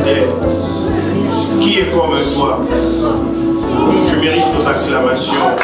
terre. Qui est comme toi? Tu mérites nos acclamations.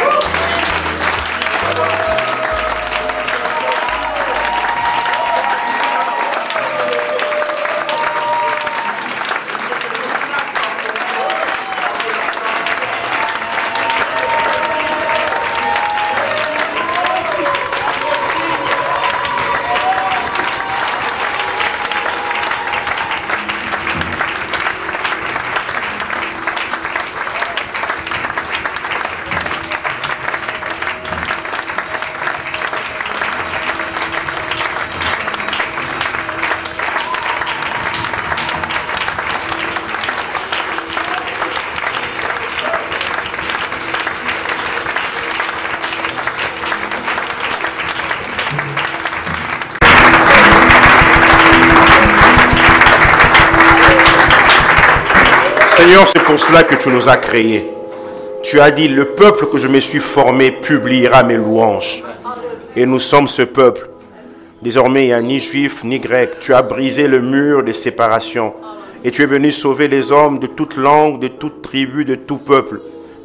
Seigneur, c'est pour cela que tu nous as créés. Tu as dit, le peuple que je me suis formé publiera mes louanges. Et nous sommes ce peuple. Désormais, il n'y a ni juif ni grec. Tu as brisé le mur de séparation. Et tu es venu sauver les hommes de toute langue, de toute tribu, de tout peuple.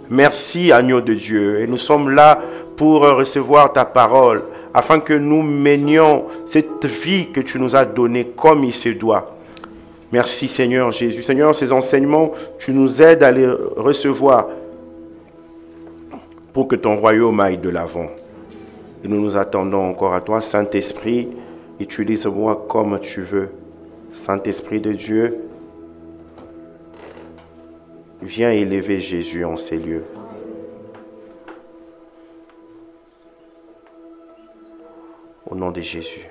Merci, agneau de Dieu. Et nous sommes là pour recevoir ta parole, afin que nous menions cette vie que tu nous as donnée comme il se doit. Merci Seigneur Jésus. Seigneur, ces enseignements, tu nous aides à les recevoir pour que ton royaume aille de l'avant. Et nous nous attendons encore à toi, Saint-Esprit. Utilise-moi comme tu veux. Saint-Esprit de Dieu, viens élever Jésus en ces lieux. Au nom de Jésus.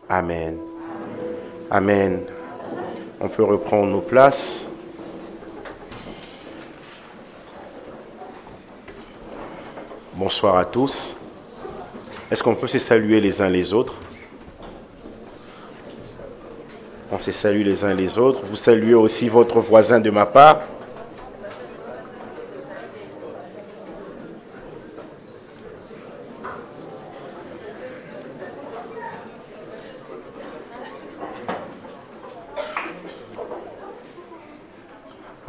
Amen. Amen. On peut reprendre nos places. Bonsoir à tous. Est-ce qu'on peut se saluer les uns les autres? On se salue les uns les autres. Vous saluez aussi votre voisin de ma part.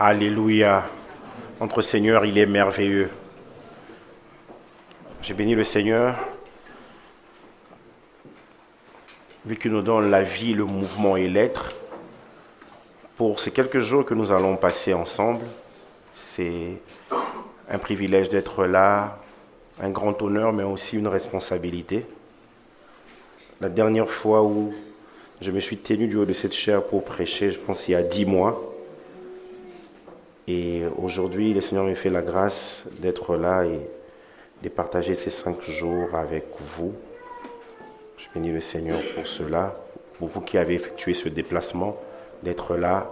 Alléluia. Notre Seigneur, il est merveilleux. J'ai béni le Seigneur, lui qui nous donne la vie, le mouvement et l'être, pour ces quelques jours que nous allons passer ensemble. C'est un privilège d'être là, un grand honneur, mais aussi une responsabilité. La dernière fois où je me suis tenu du haut de cette chaire pour prêcher, je pense il y a 10 mois, et aujourd'hui, le Seigneur me fait la grâce d'être là et de partager ces 5 jours avec vous. Je bénis le Seigneur pour cela, pour vous qui avez effectué ce déplacement, d'être là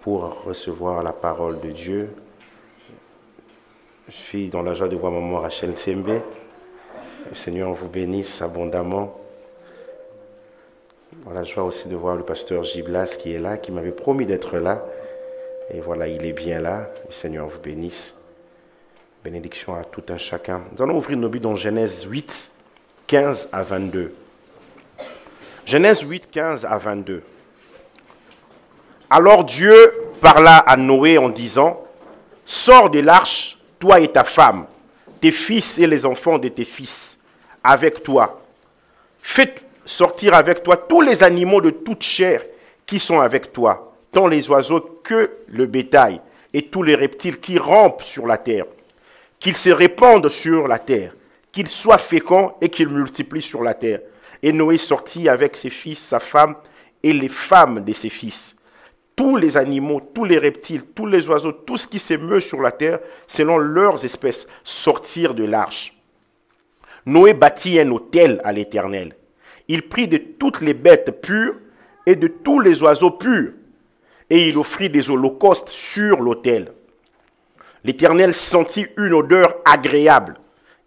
pour recevoir la parole de Dieu. Je suis dans la joie de voir maman Rachel Sembe. Le Seigneur vous bénisse abondamment. Dans la joie aussi de voir le pasteur Giblas qui est là, qui m'avait promis d'être là. Et voilà, il est bien là. Le Seigneur vous bénisse. Bénédiction à tout un chacun. Nous allons ouvrir nos Bibles dans Genèse 8, 15 à 22. Genèse 8, 15 à 22. Alors Dieu parla à Noé en disant, « Sors de l'arche, toi et ta femme, tes fils et les enfants de tes fils, avec toi. Faites sortir avec toi tous les animaux de toute chair qui sont avec toi, tant les oiseaux que le bétail, et tous les reptiles qui rampent sur la terre. Qu'ils se répandent sur la terre, qu'ils soient féconds et qu'ils multiplient sur la terre. » Et Noé sortit avec ses fils, sa femme et les femmes de ses fils. Tous les animaux, tous les reptiles, tous les oiseaux, tout ce qui se meut sur la terre, selon leurs espèces, sortirent de l'arche. Noé bâtit un autel à l'Éternel. Il prit de toutes les bêtes pures et de tous les oiseaux purs, et il offrit des holocaustes sur l'autel. L'Éternel sentit une odeur agréable,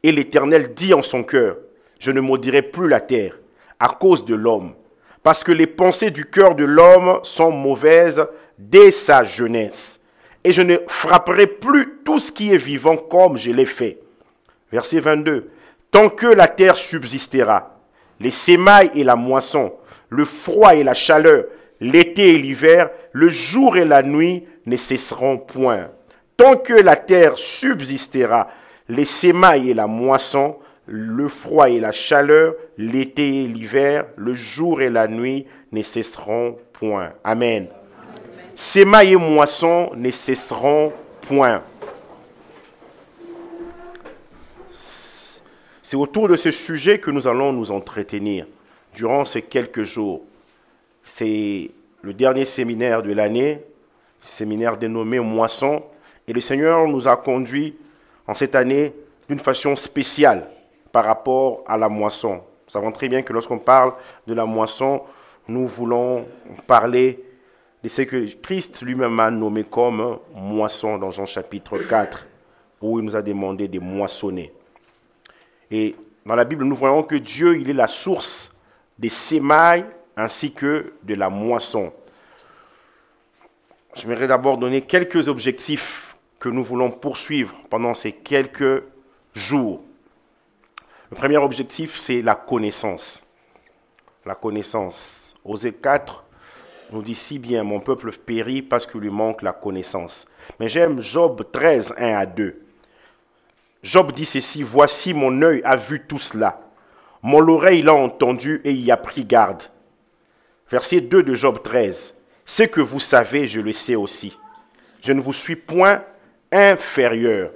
et l'Éternel dit en son cœur, « Je ne maudirai plus la terre à cause de l'homme, parce que les pensées du cœur de l'homme sont mauvaises dès sa jeunesse, et je ne frapperai plus tout ce qui est vivant comme je l'ai fait. » Verset 22. « Tant que la terre subsistera, les sémailles et la moisson, le froid et la chaleur, l'été et l'hiver, le jour et la nuit ne cesseront point. Tant que la terre subsistera, les semailles et la moisson, le froid et la chaleur, l'été et l'hiver, le jour et la nuit ne cesseront point. Amen. Semailles et moisson ne cesseront point. C'est autour de ce sujet que nous allons nous entretenir durant ces quelques jours. C'est le dernier séminaire de l'année, séminaire dénommé Moisson, et le Seigneur nous a conduits en cette année d'une façon spéciale par rapport à la moisson. Nous savons très bien que lorsqu'on parle de la moisson, nous voulons parler de ce que Christ lui-même a nommé comme moisson dans Jean chapitre 4, où il nous a demandé de moissonner. Et dans la Bible, nous voyons que Dieu, il est la source des semailles ainsi que de la moisson. J'aimerais d'abord donner quelques objectifs que nous voulons poursuivre pendant ces quelques jours. Le premier objectif, c'est la connaissance. La connaissance. Osée 4 nous dit si bien, mon peuple périt parce qu'il lui manque la connaissance. Mais j'aime Job 13, 1 à 2. Job dit ceci, voici mon œil a vu tout cela. Mon oreille l'a entendu et y a pris garde. Verset 2 de Job 13. Ce que vous savez, je le sais aussi. Je ne vous suis point inférieur.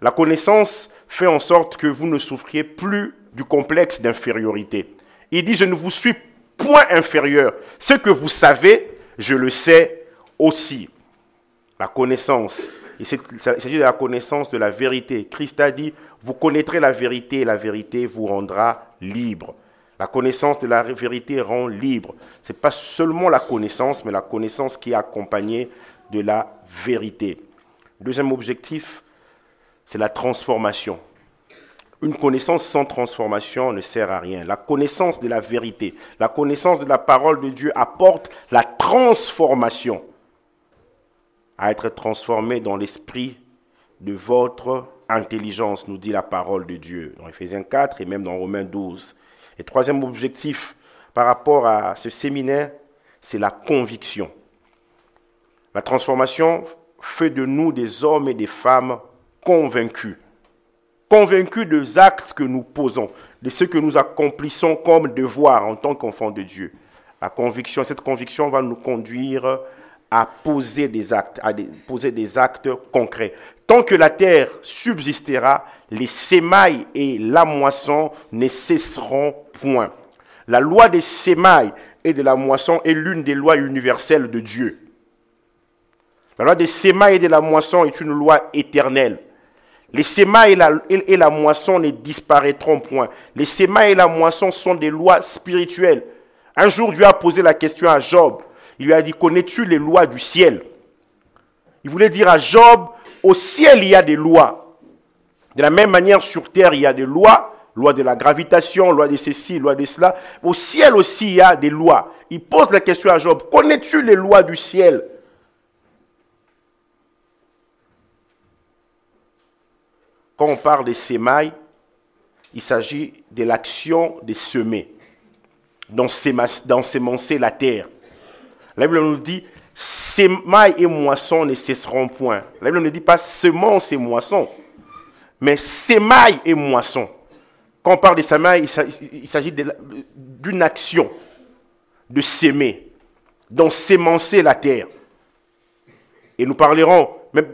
La connaissance fait en sorte que vous ne souffriez plus du complexe d'infériorité. Il dit, je ne vous suis point inférieur. Ce que vous savez, je le sais aussi. La connaissance. Il s'agit de la connaissance de la vérité. Christ a dit, vous connaîtrez la vérité et la vérité vous rendra libre. La connaissance de la vérité rend libre. Ce n'est pas seulement la connaissance, mais la connaissance qui est accompagnée de la vérité. Deuxième objectif, c'est la transformation. Une connaissance sans transformation ne sert à rien. La connaissance de la vérité, la connaissance de la parole de Dieu apporte la transformation. À être transformé dans l'esprit de votre intelligence, nous dit la parole de Dieu, dans Éphésiens 4 et même dans Romains 12. Et troisième objectif par rapport à ce séminaire, c'est la conviction. La transformation fait de nous des hommes et des femmes convaincus. Convaincus des actes que nous posons, de ce que nous accomplissons comme devoir en tant qu'enfants de Dieu. La conviction, cette conviction va nous conduire à poser des actes concrets. Tant que la terre subsistera, les semailles et la moisson ne cesseront point. La loi des semailles et de la moisson est l'une des lois universelles de Dieu. La loi des semailles et de la moisson est une loi éternelle. Les semailles et la moisson ne disparaîtront point. Les semailles et la moisson sont des lois spirituelles. Un jour, Dieu a posé la question à Job. Il lui a dit, connais-tu les lois du ciel? Il voulait dire à Job, au ciel il y a des lois. De la même manière, sur terre il y a des lois, loi de la gravitation, loi de ceci, loi de cela. Au ciel aussi il y a des lois. Il pose la question à Job, connais-tu les lois du ciel? Quand on parle des semailles, il s'agit de l'action de semer, d'ensemencer la terre. La Bible nous dit, semailles et moissons ne cesseront point. La Bible ne dit pas semences et moissons, mais semailles et moissons. Quand on parle de semailles, il s'agit d'une action de semer, d'ensemencer la terre. Et nous parlerons, même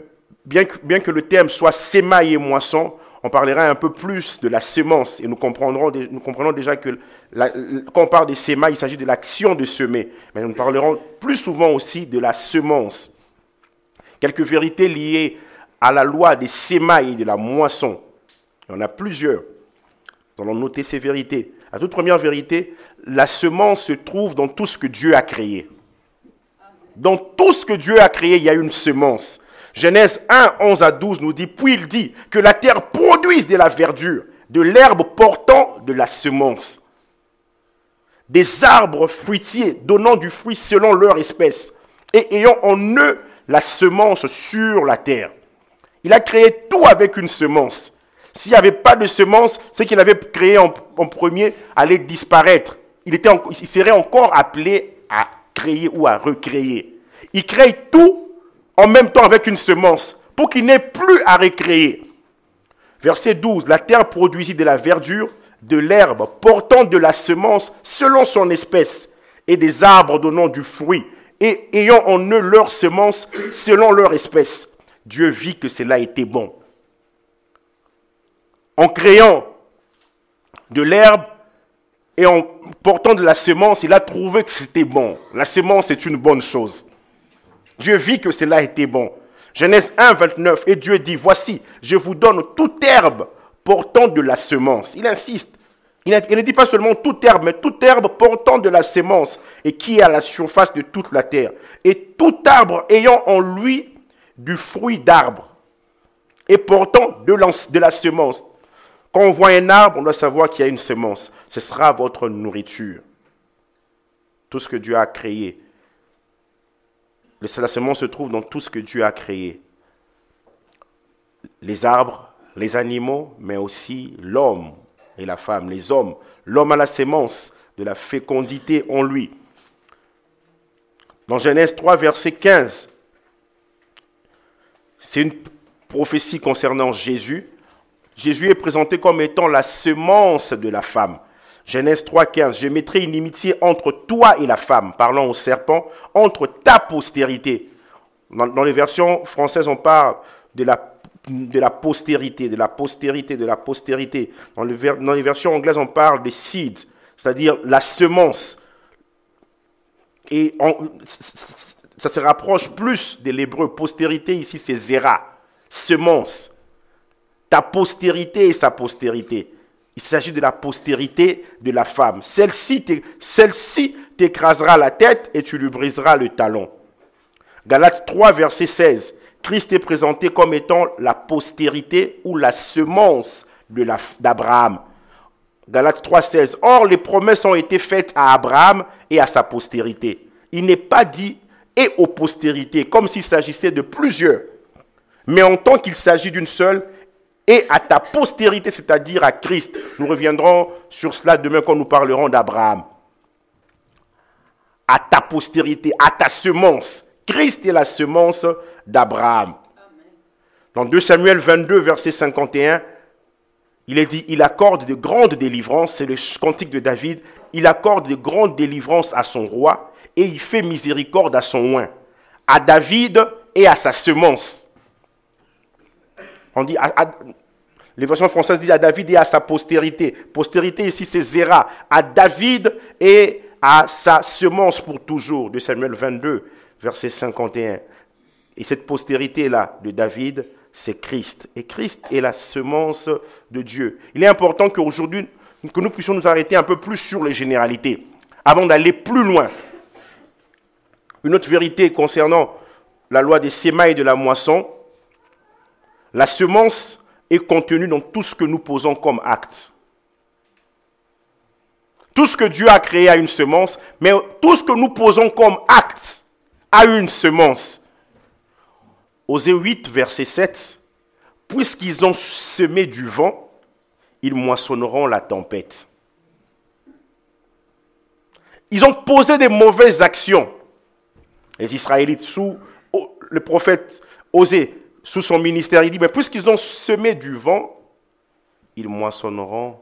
bien que le terme soit semailles et moissons, on parlera un peu plus de la semence et nous comprenons déjà que quand on parle des semailles, il s'agit de l'action de semer. Mais nous parlerons plus souvent aussi de la semence. Quelques vérités liées à la loi des semailles et de la moisson. Il y en a plusieurs. Nous allons noter ces vérités. La toute première vérité, la semence se trouve dans tout ce que Dieu a créé. Dans tout ce que Dieu a créé, il y a une semence. Genèse 1, 11 à 12 nous dit, puis il dit que la terre produise de la verdure, de l'herbe portant de la semence, des arbres fruitiers donnant du fruit selon leur espèce, et ayant en eux la semence sur la terre. Il a créé tout avec une semence. S'il n'y avait pas de semence, ce qu'il avait créé en premier allait disparaître. Il serait encore appelé à créer ou à recréer. Il crée tout en même temps avec une semence pour qu'il n'ait plus à recréer. Verset 12, la terre produisit de la verdure, de l'herbe portant de la semence selon son espèce et des arbres donnant du fruit et ayant en eux leur semence selon leur espèce. Dieu vit que cela était bon. En créant de l'herbe et en portant de la semence, il a trouvé que c'était bon. La semence est une bonne chose. Dieu vit que cela était bon. Genèse 1, 29, et Dieu dit, voici, je vous donne toute herbe portant de la semence. Il insiste. Il ne dit pas seulement toute herbe, mais toute herbe portant de la semence et qui est à la surface de toute la terre. Et tout arbre ayant en lui du fruit d'arbre et portant de la semence. Quand on voit un arbre, on doit savoir qu'il y a une semence. Ce sera votre nourriture. Tout ce que Dieu a créé. La semence se trouve dans tout ce que Dieu a créé. Les arbres, les animaux, mais aussi l'homme et la femme, les hommes. L'homme a la semence de la fécondité en lui. Dans Genèse 3, verset 15, c'est une prophétie concernant Jésus. Jésus est présenté comme étant la semence de la femme. Genèse 3, 15, je mettrai une inimitié entre toi et la femme, parlant au serpent, entre ta postérité. Dans les versions françaises, on parle de la postérité, de la postérité, de la postérité. Dans les versions anglaises, on parle de seed, c'est-à-dire la semence. Et ça se rapproche plus de l'hébreu. Postérité, ici, c'est zera, semence. Ta postérité et sa postérité. Il s'agit de la postérité de la femme. Celle-ci t'écrasera la tête et tu lui briseras le talon. Galates 3, verset 16. Christ est présenté comme étant la postérité ou la semence d'Abraham. Galates 3, 16. Or, les promesses ont été faites à Abraham et à sa postérité. Il n'est pas dit et aux postérités, comme s'il s'agissait de plusieurs. Mais en tant qu'il s'agit d'une seule, et à ta postérité, c'est-à-dire à Christ. Nous reviendrons sur cela demain quand nous parlerons d'Abraham. À ta postérité, à ta semence. Christ est la semence d'Abraham. Dans 2 Samuel 22, verset 51, il est dit, il accorde de grandes délivrances, c'est le cantique de David, il accorde de grandes délivrances à son roi et il fait miséricorde à son oint, à David et à sa semence. On dit, les versions françaises disent à David et à sa postérité. Postérité ici c'est Zéra. À David et à sa semence pour toujours. De Samuel 22, verset 51. Et cette postérité-là de David, c'est Christ. Et Christ est la semence de Dieu. Il est important qu'aujourd'hui, que nous puissions nous arrêter un peu plus sur les généralités, avant d'aller plus loin. Une autre vérité concernant la loi des sémailles et de la moisson, la semence est contenue dans tout ce que nous posons comme acte. Tout ce que Dieu a créé a une semence, mais tout ce que nous posons comme acte a une semence. Osée 8, verset 7, « Puisqu'ils ont semé du vent, ils moissonneront la tempête. » Ils ont posé des mauvaises actions. Les Israélites, sous le prophète Osée, sous son ministère, il dit, mais puisqu'ils ont semé du vent, ils moissonneront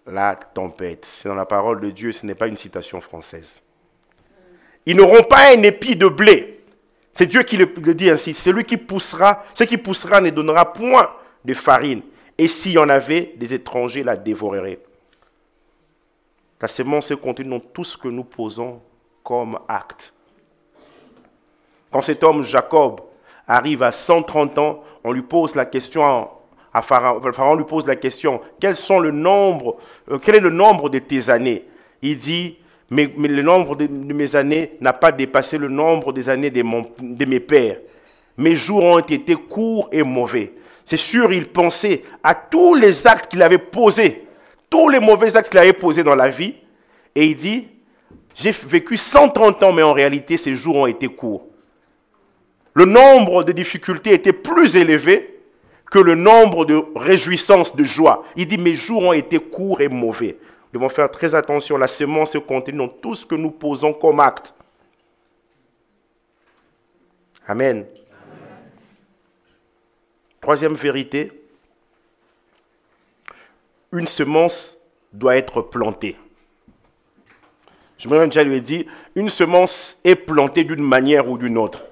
la tempête. C'est dans la parole de Dieu, ce n'est pas une citation française. Ils n'auront pas un épi de blé. C'est Dieu qui le dit ainsi. Celui qui poussera, ce qui poussera ne donnera point de farine. Et s'il y en avait, des étrangers la dévoreraient. La semence est contenue dans tout ce que nous posons comme acte. Quand cet homme, Jacob, arrive à 130 ans, on lui pose la question à Pharaon. Pharaon lui pose la question, quel est le nombre de tes années? Il dit, mais le nombre de mes années n'a pas dépassé le nombre des années de mes pères. Mes jours ont été courts et mauvais. C'est sûr, il pensait à tous les actes qu'il avait posés, tous les mauvais actes qu'il avait posés dans la vie. Et il dit, j'ai vécu 130 ans, mais en réalité, ces jours ont été courts. Le nombre de difficultés était plus élevé que le nombre de réjouissances, de joie. Il dit, mes jours ont été courts et mauvais. Nous devons faire très attention. La semence est contenue dans tout ce que nous posons comme acte. Amen. Troisième vérité, une semence doit être plantée. Je me déjà lui ai dit, une semence est plantée d'une manière ou d'une autre,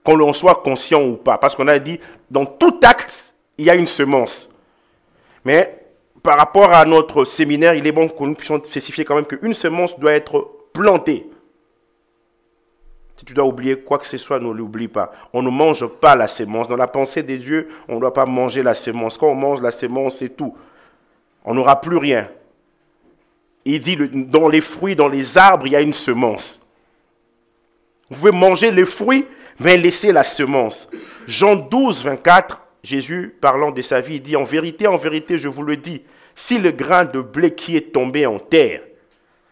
qu'on en soit conscient ou pas. Parce qu'on a dit, dans tout acte, il y a une semence. Mais par rapport à notre séminaire, il est bon que nous puissions spécifier quand même qu'une semence doit être plantée. Si tu dois oublier quoi que ce soit, ne l'oublie pas. On ne mange pas la semence. Dans la pensée des dieux, on ne doit pas manger la semence. Quand on mange la semence, c'est tout. On n'aura plus rien. Il dit, dans les fruits, dans les arbres, il y a une semence. Vous pouvez manger les fruits, mais laissez la semence. Jean 12, 24, Jésus, parlant de sa vie, il dit, en vérité, je vous le dis, si le grain de blé qui est tombé en terre,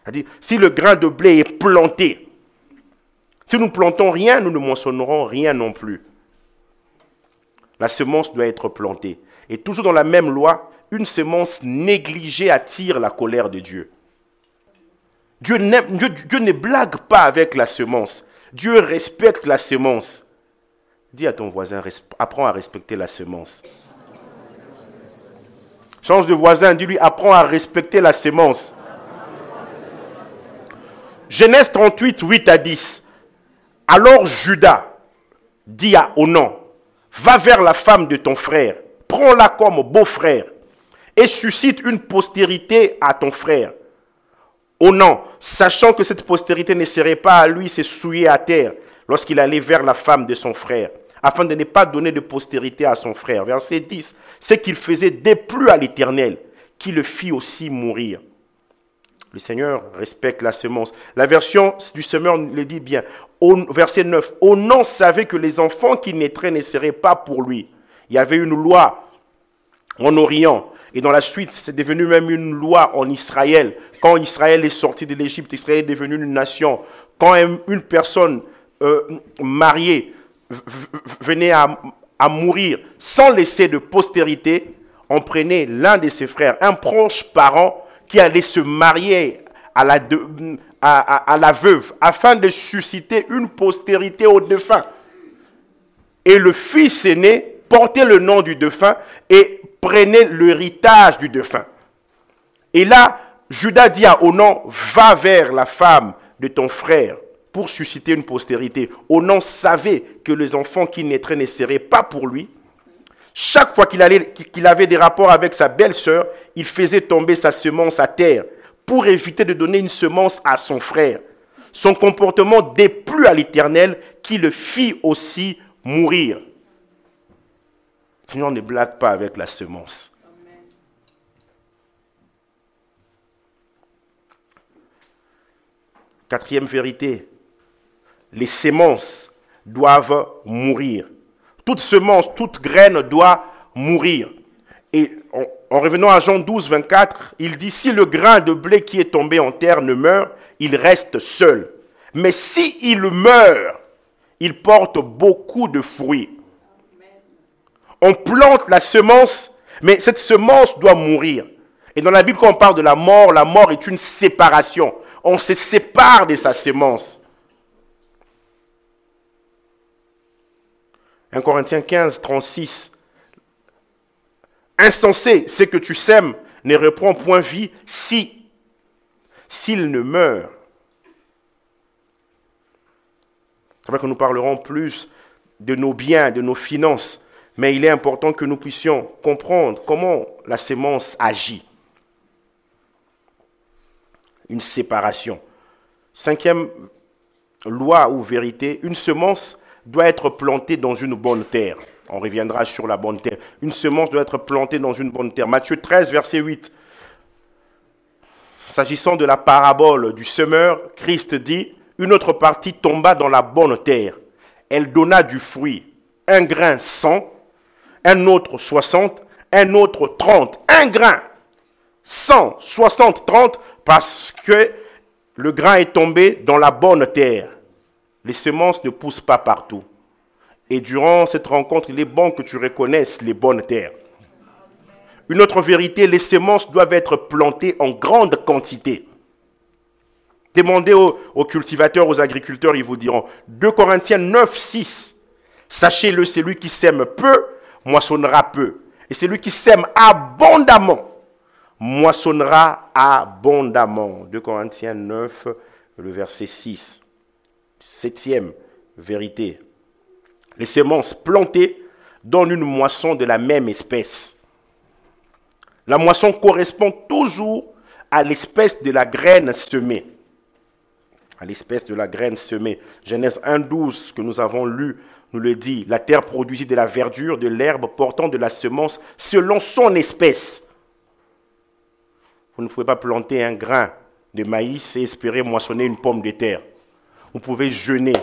c'est-à-dire, si le grain de blé est planté, si nous ne plantons rien, nous ne moissonnerons rien non plus. La semence doit être plantée. Et toujours dans la même loi, une semence négligée attire la colère de Dieu. Dieu ne blague pas avec la semence. Dieu respecte la semence. Dis à ton voisin, apprends à respecter la semence. Change de voisin, dis-lui, apprends à respecter la semence. Genèse 38, 8 à 10. Alors Judas dit à Onan, va vers la femme de ton frère, prends-la comme beau-frère et suscite une postérité à ton frère. Onan, sachant que cette postérité ne serait pas à lui, s'est souillé à terre lorsqu'il allait vers la femme de son frère, afin de ne pas donner de postérité à son frère. Verset 10, ce qu'il faisait déplut à l'Éternel, qui le fit aussi mourir. Le Seigneur respecte la semence. La version du semeur le dit bien. Verset 9. Onan savait que les enfants qui naîtraient ne seraient pas pour lui. Il y avait une loi en Orient. Et dans la suite, c'est devenu même une loi en Israël. Quand Israël est sorti de l'Égypte, Israël est devenu une nation. Quand une personne mariée venait à mourir sans laisser de postérité, on prenait l'un de ses frères, un proche parent, qui allait se marier à la veuve afin de susciter une postérité au défunt. Et le fils aîné portait le nom du défunt et prenait l'héritage du défunt. Et là, Judas dit à Onan, va vers la femme de ton frère pour susciter une postérité. Onan savait que les enfants qui naîtraient ne seraient pas pour lui. Chaque fois qu'il avait des rapports avec sa belle-sœur, il faisait tomber sa semence à terre pour éviter de donner une semence à son frère. Son comportement déplut à l'Éternel qui le fit aussi mourir. Le Seigneur ne blague pas avec la semence. Amen. Quatrième vérité, les semences doivent mourir. Toute semence, toute graine doit mourir. Et en revenant à Jean 12, 24, il dit, si le grain de blé qui est tombé en terre ne meurt, il reste seul. Mais si il meurt, il porte beaucoup de fruits. On plante la semence, mais cette semence doit mourir. Et dans la Bible, quand on parle de la mort est une séparation. On se sépare de sa semence. 1 Corinthiens 15, 36. Insensé, ce que tu sèmes ne reprend point vie s'il ne meurt. C'est vrai que nous parlerons plus de nos biens, de nos finances, mais il est important que nous puissions comprendre comment la semence agit. Une séparation. Cinquième loi ou vérité, une semence doit être plantée dans une bonne terre. On reviendra sur la bonne terre. Une semence doit être plantée dans une bonne terre. Matthieu 13, verset 8. S'agissant de la parabole du semeur, Christ dit, une autre partie tomba dans la bonne terre. Elle donna du fruit. Un grain 100, un autre 60, un autre 30. Un grain 100, 60, 30, parce que le grain est tombé dans la bonne terre. Les semences ne poussent pas partout. Et durant cette rencontre, il est bon que tu reconnaisses les bonnes terres. Une autre vérité, les semences doivent être plantées en grande quantité. Demandez aux cultivateurs, aux agriculteurs, ils vous diront. 2 Corinthiens 9, 6. Sachez-le, celui qui sème peu, moissonnera peu. Et celui qui sème abondamment, moissonnera abondamment. 2 Corinthiens 9, le verset 6. 7e vérité. Les semences plantées donnent une moisson de la même espèce. La moisson correspond toujours à l'espèce de la graine semée. À l'espèce de la graine semée. Genèse 1,12 que nous avons lu nous le dit. La terre produisit de la verdure, de l'herbe portant de la semence selon son espèce. Vous ne pouvez pas planter un grain de maïs et espérer moissonner une pomme de terre. Vous pouvez jeûner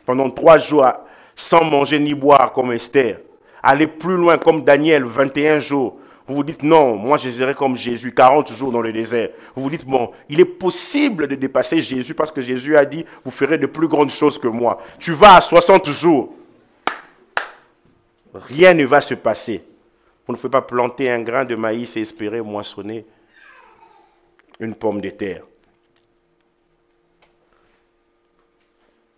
pendant 3 jours sans manger ni boire comme Esther. Aller plus loin comme Daniel, 21 jours. Vous vous dites, non, moi je serai comme Jésus, 40 jours dans le désert. Vous vous dites, bon, il est possible de dépasser Jésus parce que Jésus a dit, vous ferez de plus grandes choses que moi. Tu vas à 60 jours. Rien ne va se passer. Vous ne pouvez pas planter un grain de maïs et espérer moissonner une pomme de terre.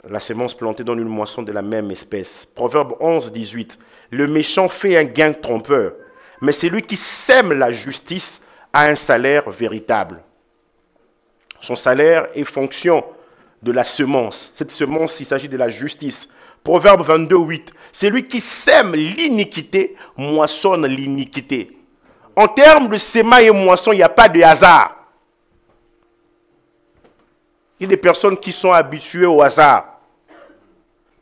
La sémence plantée donne une moisson de la même espèce. Proverbe 11, 18. Le méchant fait un gain trompeur, mais celui qui sème la justice a un salaire véritable. Son salaire est fonction de la semence. Cette semence, il s'agit de la justice. Proverbe 22, 8. Celui qui sème l'iniquité moissonne l'iniquité. En termes de séma et moisson, il n'y a pas de hasard. Il y a des personnes qui sont habituées au hasard,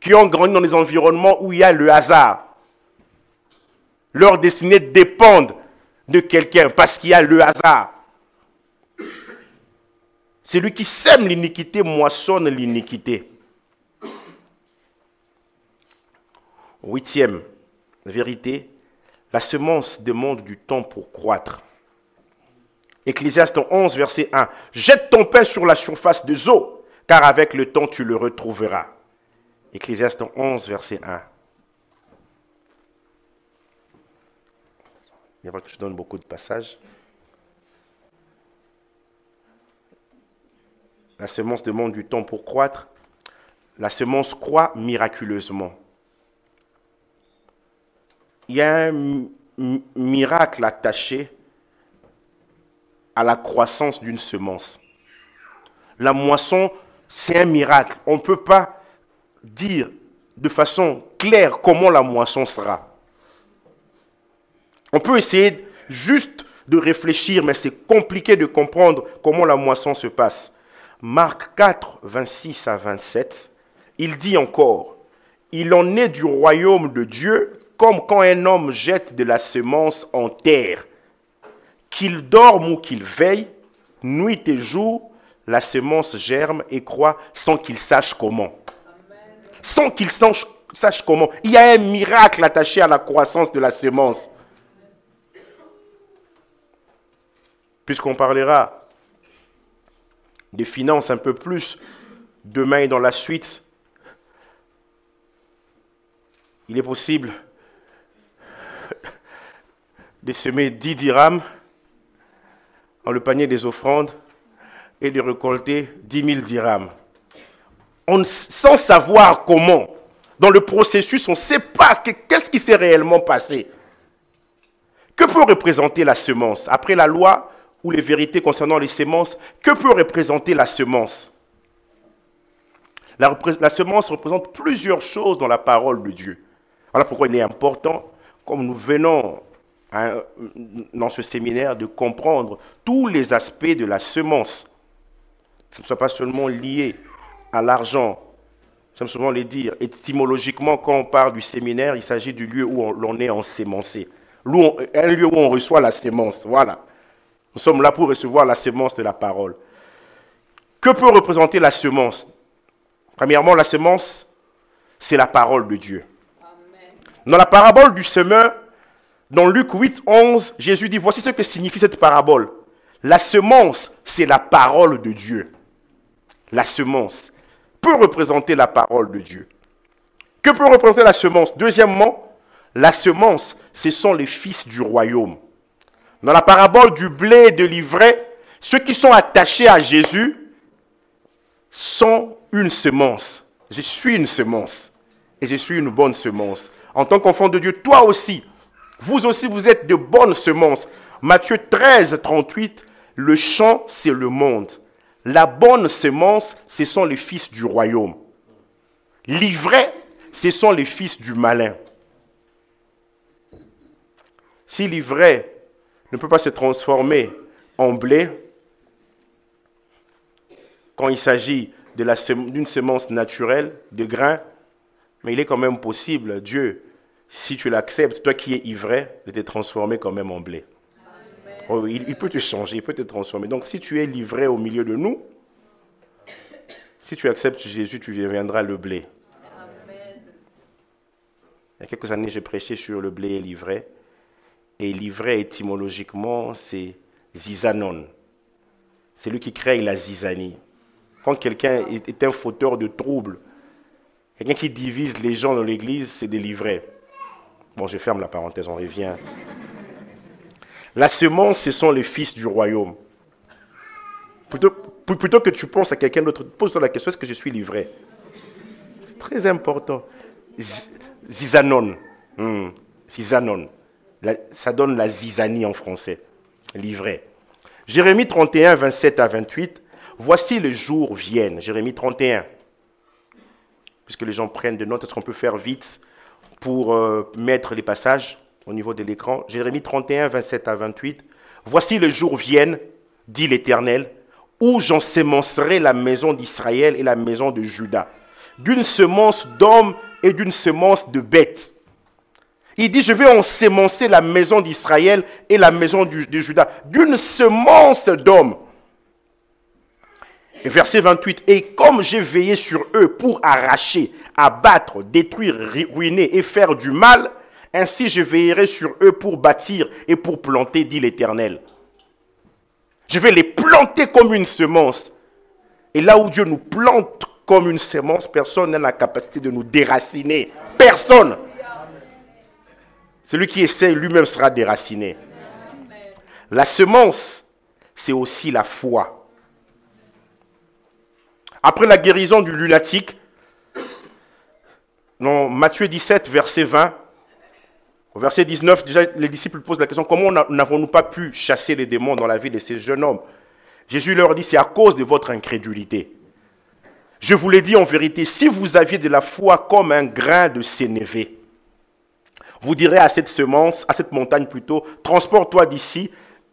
qui ont grandi dans des environnements où il y a le hasard. Leurs destinées dépendent de quelqu'un parce qu'il y a le hasard. Celui qui sème l'iniquité moissonne l'iniquité. 8e vérité, la semence demande du temps pour croître. Ecclésiaste 11, verset 1. Jette ton pain sur la surface des eaux, car avec le temps tu le retrouveras. Ecclésiaste 11, verset 1. Il va que je donne beaucoup de passages. La semence demande du temps pour croître. La semence croît miraculeusement. Il y a un miracle attaché à la croissance d'une semence. La moisson, c'est un miracle. On ne peut pas dire de façon claire comment la moisson sera. On peut essayer juste de réfléchir, mais c'est compliqué de comprendre comment la moisson se passe. Marc 4, 26 à 27, il dit encore, « Il en est du royaume de Dieu comme quand un homme jette de la semence en terre. Qu'il dorme ou qu'il veille, nuit et jour, la semence germe et croît sans qu'il sache comment. » Sans qu'il sache comment. Il y a un miracle attaché à la croissance de la semence. Puisqu'on parlera des finances un peu plus demain et dans la suite, il est possible de semer 10 dirhams dans le panier des offrandes et de récolter 10 000 dirhams. Sans savoir comment, dans le processus, on ne sait pas qu'est-ce qui s'est réellement passé. Que peut représenter la semence? Après la loi ou les vérités concernant les semences, que peut représenter la semence? La semence représente plusieurs choses dans la parole de Dieu. Voilà pourquoi il est important, comme nous venons dans ce séminaire, de comprendre tous les aspects de la semence. Que ce ne soit pas seulement lié à l'argent. J'aime souvent le dire, étymologiquement, quand on parle du séminaire, il s'agit du lieu où l'on est ensémencé. Un lieu où on reçoit la sémence. Voilà. Nous sommes là pour recevoir la sémence de la parole. Que peut représenter la semence? Premièrement, la semence, c'est la parole de Dieu. Amen. Dans la parabole du semeur, dans Luc 8, 11, Jésus dit, voici ce que signifie cette parabole. La semence, c'est la parole de Dieu. La semence peut représenter la parole de Dieu. Que peut représenter la semence? Deuxièmement, la semence, ce sont les fils du royaume. Dans la parabole du blé et de l'ivraie, ceux qui sont attachés à Jésus sont une semence. Je suis une semence. Et je suis une bonne semence. En tant qu'enfant de Dieu, toi aussi, vous êtes de bonnes semences. Matthieu 13, 38, le champ, c'est le monde. La bonne semence, ce sont les fils du royaume. L'ivraie, ce sont les fils du malin. Si l'ivraie ne peut pas se transformer en blé, quand il s'agit d'une semence naturelle, de grain, mais il est quand même possible, Dieu, si tu l'acceptes, toi qui es ivraie, de te transformer quand même en blé. Oh, il peut te changer, il peut te transformer. Donc si tu es l'ivraie au milieu de nous, si tu acceptes Jésus, tu deviendras le blé. Amen. Il y a quelques années, j'ai prêché sur le blé et l'ivraie. Et l'ivraie, étymologiquement, c'est zizanon. C'est lui qui crée la zizanie. Quand quelqu'un est un fauteur de troubles, quelqu'un qui divise les gens dans l'église, c'est des livrets. Bon, je ferme la parenthèse, on revient. La semence, ce sont les fils du royaume. Plutôt que tu penses à quelqu'un d'autre, pose-toi la question, est-ce que je suis livré? C'est très important. Zizanon. Zizanon. Ça donne la zizanie en français. Livré. Jérémie 31, 27 à 28. Voici les jours viennent. Jérémie 31. Puisque les gens prennent des notes, est-ce qu'on peut faire vite pour mettre les passages au niveau de l'écran? Jérémie 31, 27 à 28. Voici les jours viennent, dit l'Éternel, où j'ensemencerai la maison d'Israël et la maison de Juda, d'une semence d'hommes et d'une semence de bêtes. Il dit, je vais ensemencer la maison d'Israël et la maison de Juda, d'une semence d'hommes. Et verset 28, et comme j'ai veillé sur eux pour arracher, abattre, détruire, ruiner et faire du mal, ainsi je veillerai sur eux pour bâtir et pour planter, dit l'Éternel. Je vais les planter comme une semence. Et là où Dieu nous plante comme une semence, personne n'a la capacité de nous déraciner. Personne. Celui qui essaie lui-même sera déraciné. La semence, c'est aussi la foi. Après la guérison du lunatique, dans Matthieu 17, verset 20, au verset 19, déjà les disciples posent la question, comment n'avons-nous pas pu chasser les démons dans la vie de ces jeunes hommes? Jésus leur dit, c'est à cause de votre incrédulité. Je vous l'ai dit en vérité, si vous aviez de la foi comme un grain de sénévé, vous direz à cette semence, à cette montagne plutôt, transporte-toi d'ici,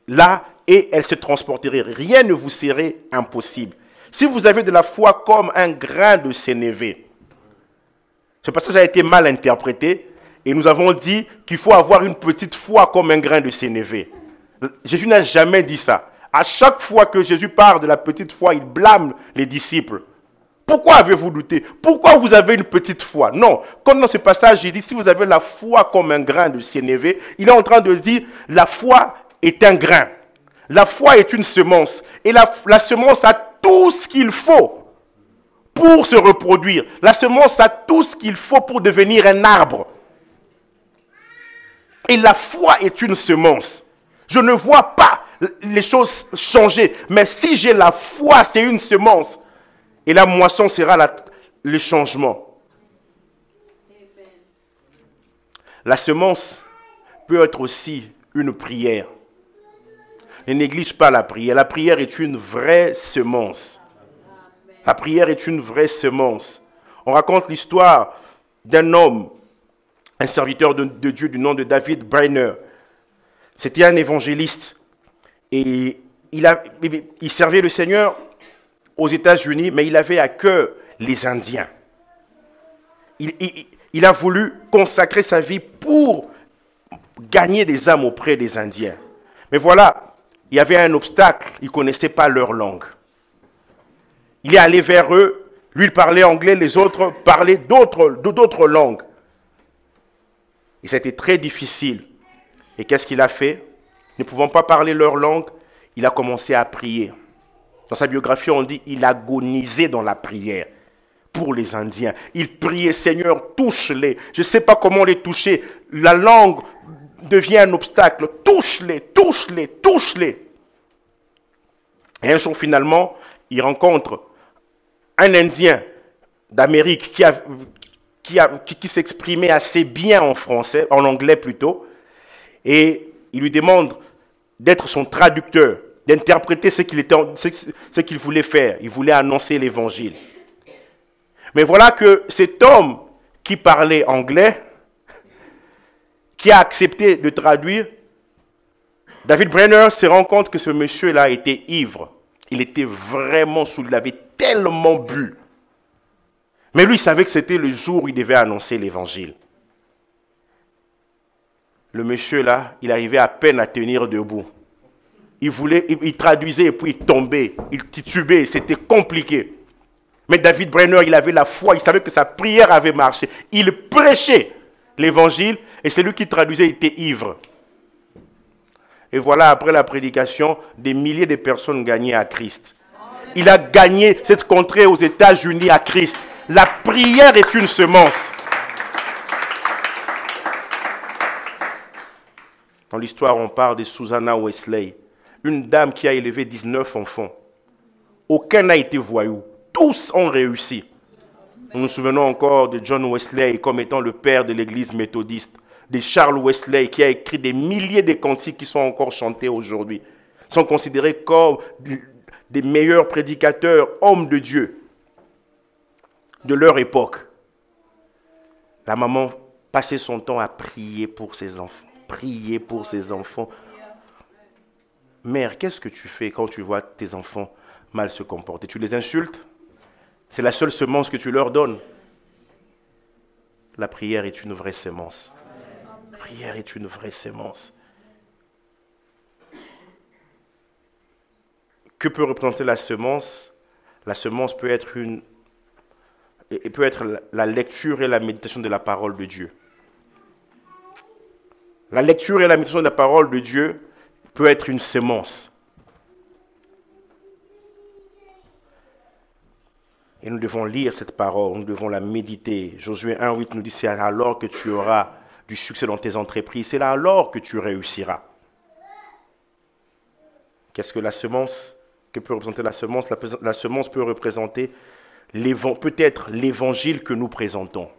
là, et elle se transporterait. Rien ne vous serait impossible. Si vous avez de la foi comme un grain de sénévé, ce passage a été mal interprété et nous avons dit qu'il faut avoir une petite foi comme un grain de sénévé. Jésus n'a jamais dit ça. À chaque fois que Jésus parle de la petite foi, il blâme les disciples. Pourquoi avez-vous douté? Pourquoi vous avez une petite foi? Non, comme dans ce passage, il dit, si vous avez la foi comme un grain de sénévé, il est en train de dire, la foi est un grain. La foi est une semence. Et la semence a tout ce qu'il faut pour se reproduire. La semence a tout ce qu'il faut pour devenir un arbre. Et la foi est une semence. Je ne vois pas les choses changer. Mais si j'ai la foi, c'est une semence. Et la moisson sera le changement. La semence peut être aussi une prière. Ne néglige pas la prière. La prière est une vraie semence. La prière est une vraie semence. On raconte l'histoire d'un homme, un serviteur de Dieu du nom de David Brainerd. C'était un évangéliste. Et il servait le Seigneur aux États-Unis, mais il avait à cœur les Indiens. Il a voulu consacrer sa vie pour gagner des âmes auprès des Indiens. Mais voilà, il y avait un obstacle, ils ne connaissaient pas leur langue. Il est allé vers eux, lui il parlait anglais, les autres parlaient d'autres langues. Et c'était très difficile. Et qu'est-ce qu'il a fait? Ne pouvant pas parler leur langue, il a commencé à prier. Dans sa biographie, on dit qu'il agonisait dans la prière pour les Indiens. Il priait, Seigneur, touche-les. Je ne sais pas comment les toucher. La langue devient un obstacle. Touche-les, touche-les, touche-les. Et un jour, finalement, il rencontre un Indien d'Amérique qui s'exprimait assez bien en français, en anglais plutôt, et il lui demande d'être son traducteur, d'interpréter ce qu'il voulait faire. Il voulait annoncer l'évangile. Mais voilà que cet homme qui parlait anglais, qui a accepté de traduire, David Brenner se rend compte que ce monsieur-là était ivre. Il était vraiment saoul, il avait tellement bu. Mais lui, il savait que c'était le jour où il devait annoncer l'évangile. Le monsieur-là, il arrivait à peine à tenir debout. Il traduisait et puis il tombait, il titubait, c'était compliqué. Mais David Brenner, il avait la foi, il savait que sa prière avait marché. Il prêchait l'évangile et celui qui traduisait était ivre. Et voilà, après la prédication, des milliers de personnes gagnées à Christ. Il a gagné cette contrée aux États-Unis à Christ. La prière est une semence. Dans l'histoire, on parle de Susanna Wesley, une dame qui a élevé 19 enfants. Aucun n'a été voyou. Tous ont réussi. Nous nous souvenons encore de John Wesley comme étant le père de l'église méthodiste, de Charles Wesley qui a écrit des milliers de cantiques qui sont encore chantés aujourd'hui. Ils sont considérés comme des meilleurs prédicateurs, hommes de Dieu de leur époque. La maman passait son temps à prier pour ses enfants. Prier pour ses enfants. Mère, qu'est-ce que tu fais quand tu vois tes enfants mal se comporter? Tu les insultes? C'est la seule semence que tu leur donnes. La prière est une vraie semence. La prière est une vraie semence. Que peut représenter la semence? La semence peut être la lecture et la méditation de la parole de Dieu. La lecture et la méditation de la parole de Dieu peut être une semence. Et nous devons lire cette parole, nous devons la méditer. Josué 1,8 nous dit, c'est alors que tu auras du succès dans tes entreprises, c'est là alors que tu réussiras. Qu'est-ce que la semence? Que peut représenter la semence? La semence peut représenter peut-être l'évangile que nous présentons.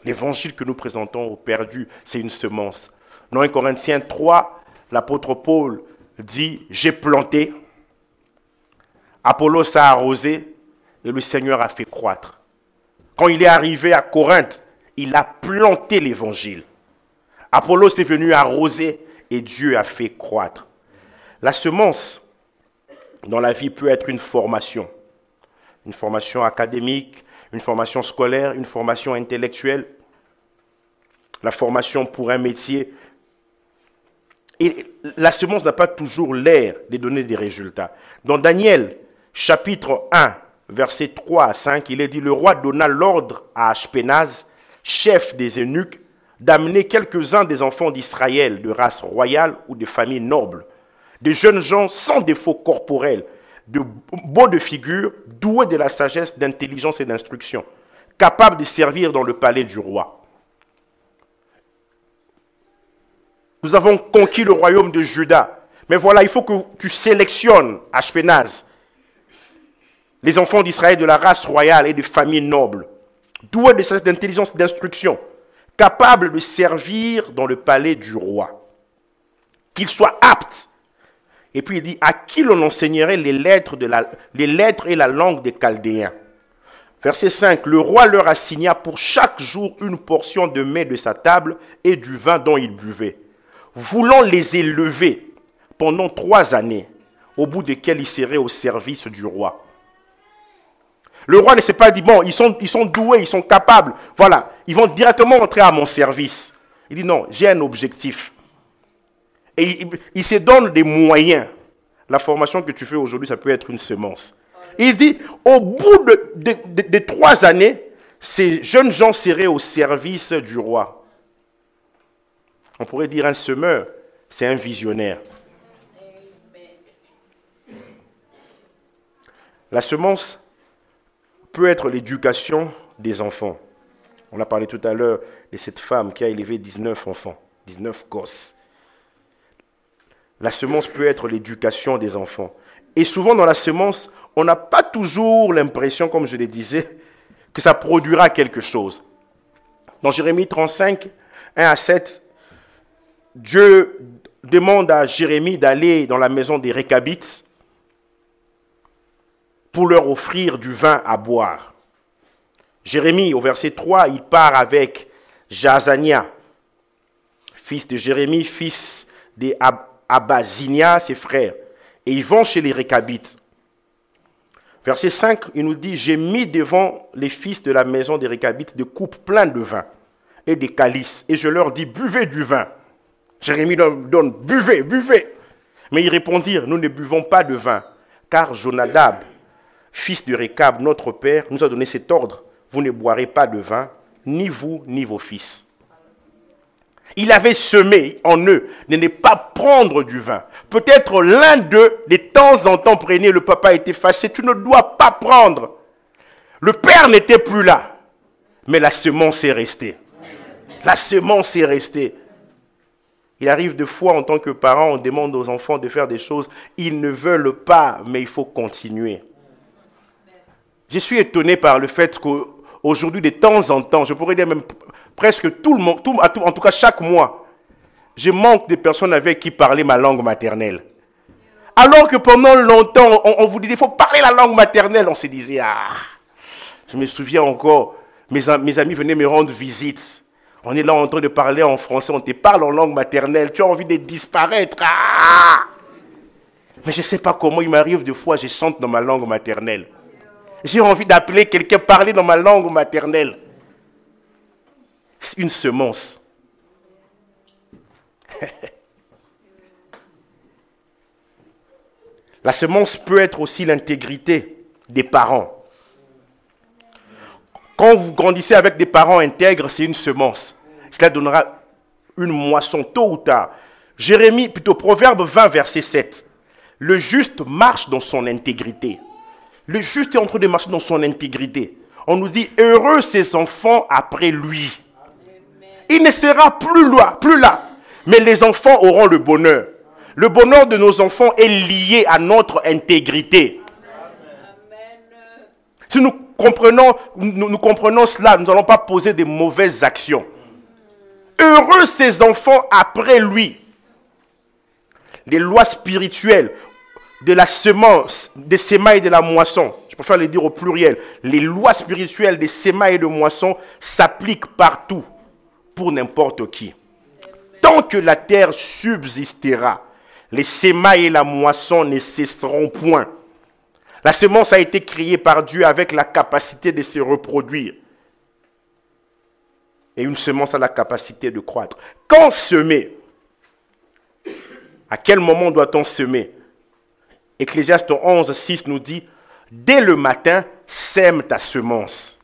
L'évangile que nous présentons aux perdus, c'est une semence. Dans 1 Corinthiens 3, l'apôtre Paul dit, j'ai planté, Apollos a arrosé, et le Seigneur a fait croître. Quand il est arrivé à Corinthe, il a planté l'évangile. Apollos est venu arroser et Dieu a fait croître. La semence dans la vie peut être une formation académique, une formation scolaire, une formation intellectuelle, la formation pour un métier. Et la semence n'a pas toujours l'air de donner des résultats. Dans Daniel, chapitre 1, versets 3 à 5, il est dit, le roi donna l'ordre à Ashpenaz, chef des eunuques, d'amener quelques-uns des enfants d'Israël de race royale ou de famille noble, des jeunes gens sans défaut corporel, de beaux de figure, doués de la sagesse, d'intelligence et d'instruction, capables de servir dans le palais du roi. Nous avons conquis le royaume de Juda, mais voilà, il faut que tu sélectionnes Ashpenaz, les enfants d'Israël de la race royale et de familles nobles, doués de sagesse, d'intelligence et d'instruction, capables de servir dans le palais du roi, qu'ils soient aptes. Et puis il dit, à qui l'on enseignerait les lettres et la langue des Chaldéens. Verset 5, le roi leur assigna pour chaque jour une portion de mets de sa table et du vin dont ils buvaient, voulant les élever pendant 3 années, au bout desquelles ils seraient au service du roi. Le roi ne s'est pas dit, bon, ils sont doués, ils sont capables, voilà, ils vont directement entrer à mon service. Il dit, non, j'ai un objectif. Et il se donne des moyens. La formation que tu fais aujourd'hui, ça peut être une semence. Il dit, au bout de 3 années, ces jeunes gens seraient au service du roi. On pourrait dire un semeur, c'est un visionnaire. La semence peut être l'éducation des enfants. On a parlé tout à l'heure de cette femme qui a élevé 19 enfants, 19 gosses. La semence peut être l'éducation des enfants. Et souvent dans la semence, on n'a pas toujours l'impression, comme je le disais, que ça produira quelque chose. Dans Jérémie 35, 1 à 7, Dieu demande à Jérémie d'aller dans la maison des Récabites pour leur offrir du vin à boire. Jérémie, au verset 3, il part avec Jazania, fils de Jérémie, fils d'Abazinia, ses frères. Et ils vont chez les Récabites. Verset 5, il nous dit, « J'ai mis devant les fils de la maison des Récabites des coupes pleines de vin et des calices. Et je leur dis, buvez du vin. » Jérémie donne, buvez, buvez. Mais ils répondirent, nous ne buvons pas de vin, car Jonadab, fils de Récab, notre père, nous a donné cet ordre. Vous ne boirez pas de vin, ni vous, ni vos fils. Il avait semé en eux de ne pas prendre du vin. Peut-être l'un d'eux, de temps en temps, prenait, le papa était fâché, tu ne dois pas prendre. Le père n'était plus là, mais la semence est restée. La semence est restée. Il arrive des fois, en tant que parent, on demande aux enfants de faire des choses, ils ne veulent pas, mais il faut continuer. Je suis étonné par le fait qu'aujourd'hui, de temps en temps, je pourrais dire même presque tout le monde, en tout cas chaque mois, je manque de personnes avec qui parler ma langue maternelle. Alors que pendant longtemps, on vous disait, il faut parler la langue maternelle. On se disait, je me souviens encore, mes amis venaient me rendre visite. On est là en train de parler en français, on te parle en langue maternelle, tu as envie de disparaître. Mais je ne sais pas comment il m'arrive des fois, je chante dans ma langue maternelle. J'ai envie d'appeler quelqu'un, parler dans ma langue maternelle. C'est une semence. La semence peut être aussi l'intégrité des parents. Quand vous grandissez avec des parents intègres, c'est une semence. Cela donnera une moisson tôt ou tard. Proverbe 20, verset 7. Le juste marche dans son intégrité. Le juste est en train de marcher dans son intégrité. On nous dit, heureux ses enfants après lui. Il ne sera plus là. Mais les enfants auront le bonheur. Le bonheur de nos enfants est lié à notre intégrité. Si nous comprenons cela, nous n'allons pas poser de mauvaises actions. Heureux ses enfants après lui. Les lois spirituelles de la semence, des sémailles et de la moisson, je préfère le dire au pluriel, les lois spirituelles des sémailles et de moisson s'appliquent partout, pour n'importe qui. Tant que la terre subsistera, les sémailles et la moisson ne cesseront point. La semence a été créée par Dieu avec la capacité de se reproduire. Et une semence a la capacité de croître. Quand semer? À quel moment doit-on semer? Ecclésiaste 11, 6 nous dit, « Dès le matin, sème ta semence.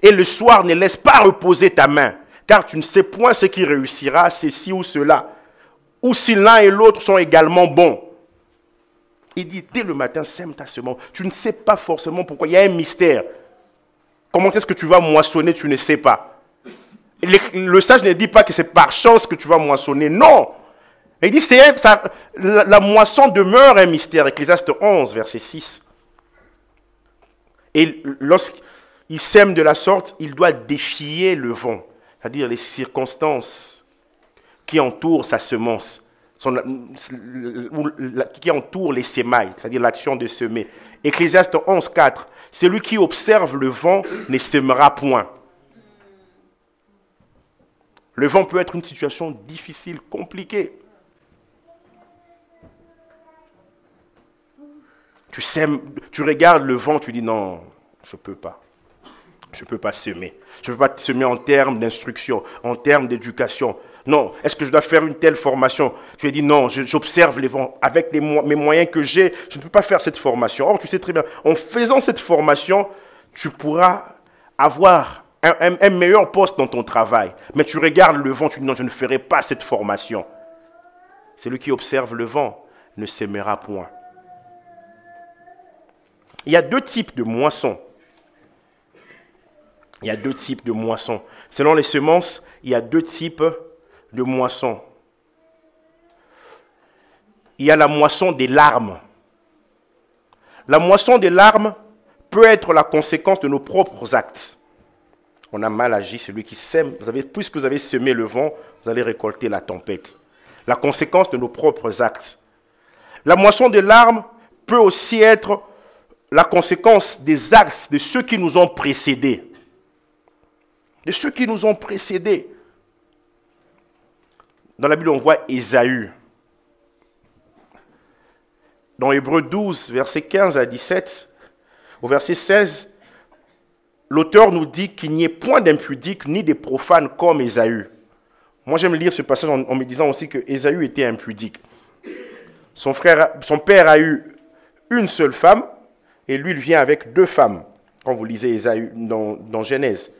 Et le soir, ne laisse pas reposer ta main, car tu ne sais point ce qui réussira, ceci ou cela, ou si l'un et l'autre sont également bons. » Il dit, dès le matin, sème ta semence. Tu ne sais pas forcément pourquoi. Il y a un mystère. Comment est-ce que tu vas moissonner, tu ne sais pas. Le sage ne dit pas que c'est par chance que tu vas moissonner. Non. Il dit, la moisson demeure un mystère. Ecclésiaste 11, verset 6. Et lorsqu'il sème de la sorte, il doit défier le vent. C'est-à-dire les circonstances qui entourent sa semence. Qui entoure les sémailles, c'est-à-dire l'action de semer. Ecclésiaste 11, 4. Celui qui observe le vent ne sèmera point. Le vent peut être une situation difficile, compliquée. Tu sèmes, tu regardes le vent, tu dis non, je ne peux pas. Je ne peux pas semer. Je ne peux pas semer en termes d'instruction, en termes d'éducation. Non, est-ce que je dois faire une telle formation? Tu as dit non, j'observe les vents. Avec mes moyens que j'ai, je ne peux pas faire cette formation. Or, tu sais très bien, en faisant cette formation, tu pourras avoir un meilleur poste dans ton travail. Mais tu regardes le vent, tu dis non, je ne ferai pas cette formation. Celui qui observe le vent ne sèmera point. Il y a deux types de moissons. Il y a deux types de moissons. Selon les semences, il y a deux types de moissons. il y a la moisson des larmes. La moisson des larmes peut être la conséquence de nos propres actes. On a mal agi, celui qui sème. Puisque vous avez semé le vent, vous allez récolter la tempête. La conséquence de nos propres actes. La moisson des larmes peut aussi être la conséquence des actes de ceux qui nous ont précédés. De ceux qui nous ont précédés. Dans la Bible, on voit Ésaü. Dans Hébreux 12, versets 15 à 17, au verset 16, l'auteur nous dit qu'il n'y ait point d'impudique ni de profane comme Ésaü. Moi, j'aime lire ce passage en me disant aussi que Ésaü était impudique. Son père a eu une seule femme, et lui, il vient avec 2 femmes, quand vous lisez Ésaü dans Genèse.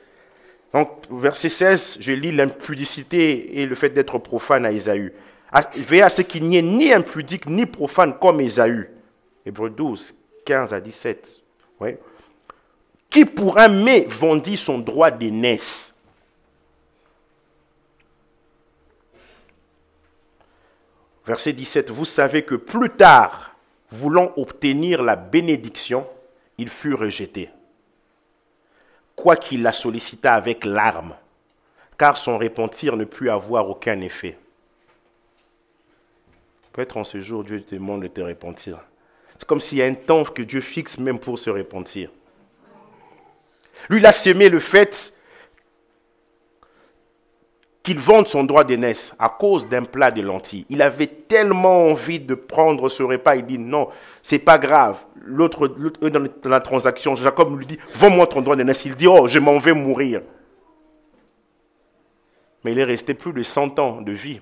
Donc, verset 16, je lis l'impudicité et le fait d'être profane à Ésaü. Veillez à ce qu'il n'y ait ni impudique ni profane comme Ésaü. Hébreux 12, 15 à 17. Oui. Qui pour un mets vendit son droit d'aînesse. Verset 17, vous savez que plus tard, voulant obtenir la bénédiction, il fut rejeté. Quoiqu'il la sollicita avec larmes, car son repentir ne put avoir aucun effet. Peut-être en ce jour, Dieu te demande de te repentir. C'est comme s'il y a un temps que Dieu fixe même pour se repentir. Lui, il a semé le fait qu'il vende son droit d'aînesse à cause d'un plat de lentilles. Il avait tellement envie de prendre ce repas, il dit non, c'est pas grave. L'autre dans la transaction, Jacob lui dit, vends-moi ton droit d'aînesse. Il dit, oh, je m'en vais mourir. Mais il est resté plus de 100 ans de vie.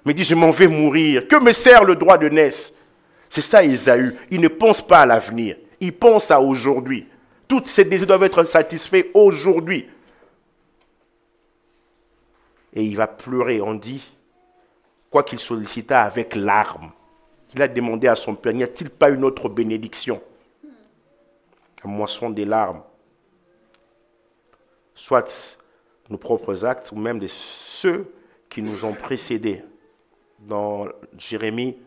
Mais il dit, je m'en vais mourir. Que me sert le droit d'aînesse? C'est ça Ésaü. Il ne pense pas à l'avenir. Il pense à aujourd'hui. Tous ses désirs doivent être satisfaits aujourd'hui. Et il va pleurer, on dit, quoi qu'il sollicita avec larmes. Il a demandé à son père, n'y a-t-il pas une autre bénédiction? La moisson des larmes. Soit nos propres actes, ou même de ceux qui nous ont précédés. Dans Jérémie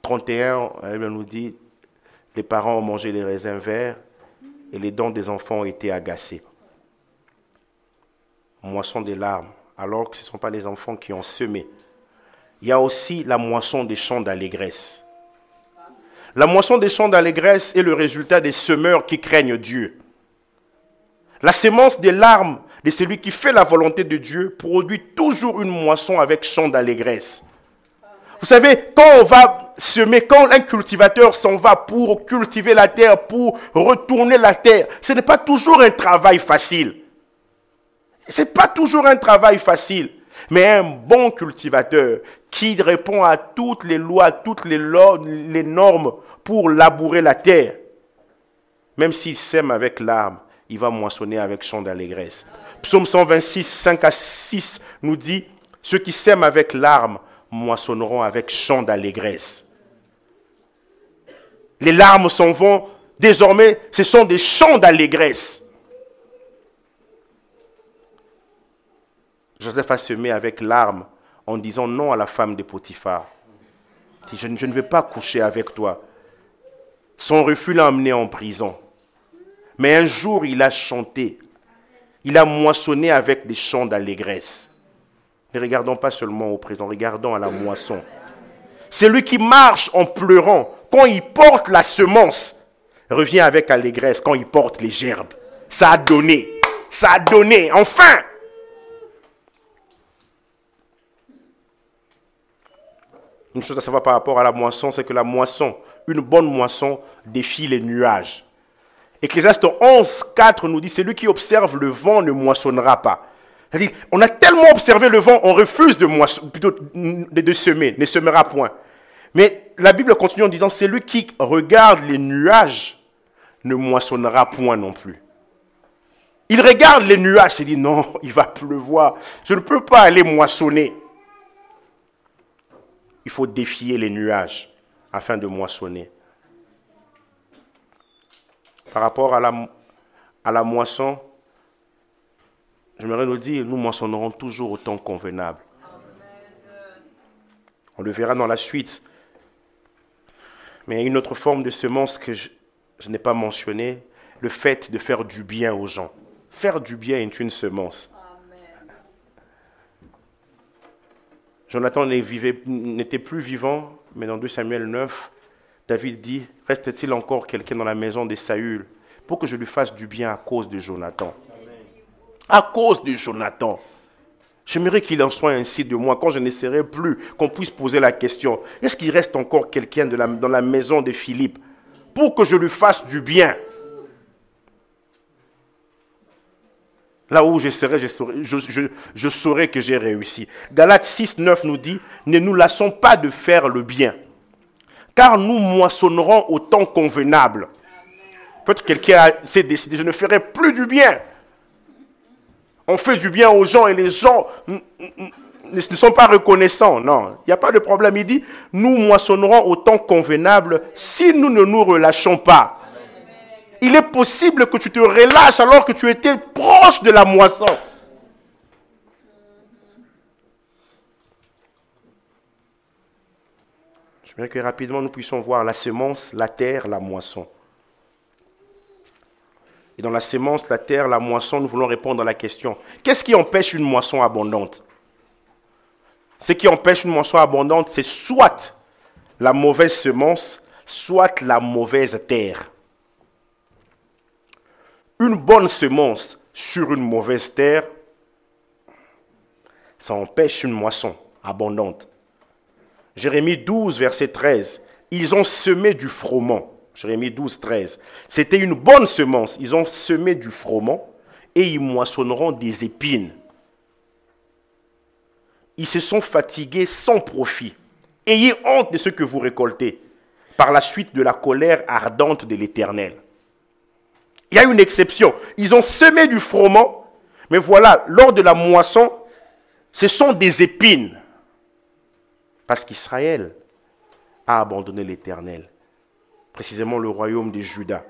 31, elle nous dit, les parents ont mangé les raisins verts et les dents des enfants ont été agacées. Moisson des larmes. Alors que ce ne sont pas les enfants qui ont semé. Il y a aussi la moisson des champs d'allégresse. La moisson des champs d'allégresse est le résultat des semeurs qui craignent Dieu. La sémence des larmes de celui qui fait la volonté de Dieu produit toujours une moisson avec champ d'allégresse. Vous savez, quand on va semer, quand un cultivateur s'en va pour cultiver la terre, pour retourner la terre, ce n'est pas toujours un travail facile. Ce n'est pas toujours un travail facile, mais un bon cultivateur qui répond à toutes les lois, toutes les normes pour labourer la terre, même s'il sème avec larmes, il va moissonner avec chant d'allégresse. Psaume 126, 5 à 6 nous dit, ceux qui sèment avec larmes moissonneront avec chant d'allégresse. Les larmes s'en vont, désormais, ce sont des chants d'allégresse. Joseph a semé avec larmes en disant non à la femme de Potiphar. Je ne vais pas coucher avec toi. Son refus l'a emmené en prison. Mais un jour, il a chanté. Il a moissonné avec des chants d'allégresse. Ne regardons pas seulement au présent, regardons à la moisson. C'est lui qui marche en pleurant. Quand il porte la semence, revient avec allégresse quand il porte les gerbes. Ça a donné. Ça a donné. Enfin! Une chose à savoir par rapport à la moisson, c'est que la moisson, une bonne moisson, défie les nuages. Ecclésiaste 11, 4 nous dit, celui qui observe le vent ne moissonnera pas. C'est-à-dire, on a tellement observé le vent, on refuse de semer, ne semera point. Mais la Bible continue en disant, celui qui regarde les nuages ne moissonnera point non plus. Il regarde les nuages et dit, non, il va pleuvoir, je ne peux pas aller moissonner. Il faut défier les nuages afin de moissonner. Par rapport à la moisson, j'aimerais nous dire, nous moissonnerons toujours au temps convenable. On le verra dans la suite. Mais il y a une autre forme de semence que je n'ai pas mentionnée, le fait de faire du bien aux gens. Faire du bien est une semence. Jonathan n'était plus vivant, mais dans 2 Samuel 9, David dit, reste-t-il encore quelqu'un dans la maison de Saül pour que je lui fasse du bien à cause de Jonathan? À cause de Jonathan. J'aimerais qu'il en soit ainsi de moi, quand je ne serai plus, qu'on puisse poser la question, est-ce qu'il reste encore quelqu'un dans la maison de Philippe pour que je lui fasse du bien? Là où je serai, je saurai que j'ai réussi. Galates 6, 9 nous dit, ne nous lassons pas de faire le bien, car nous moissonnerons au temps convenable. Peut-être quelqu'un s'est décidé, je ne ferai plus du bien. On fait du bien aux gens et les gens ne sont pas reconnaissants. Non, il n'y a pas de problème. Il dit, nous moissonnerons au temps convenable si nous ne nous relâchons pas. Il est possible que tu te relâches alors que tu étais proche de la moisson. Je voudrais que rapidement nous puissions voir la semence, la terre, la moisson. Et dans la semence, la terre, la moisson, nous voulons répondre à la question, qu'est-ce qui empêche une moisson abondante? Ce qui empêche une moisson abondante, c'est soit la mauvaise semence, soit la mauvaise terre. Une bonne semence sur une mauvaise terre, ça empêche une moisson abondante. Jérémie 12, verset 13, ils ont semé du froment. Jérémie 12, 13. C'était une bonne semence. Ils ont semé du froment et ils moissonneront des épines. Ils se sont fatigués sans profit. Ayez honte de ce que vous récoltez par la suite de la colère ardente de l'Éternel. Il y a une exception. Ils ont semé du froment, mais voilà, lors de la moisson, ce sont des épines. Parce qu'Israël a abandonné l'Éternel. Précisément le royaume de Juda,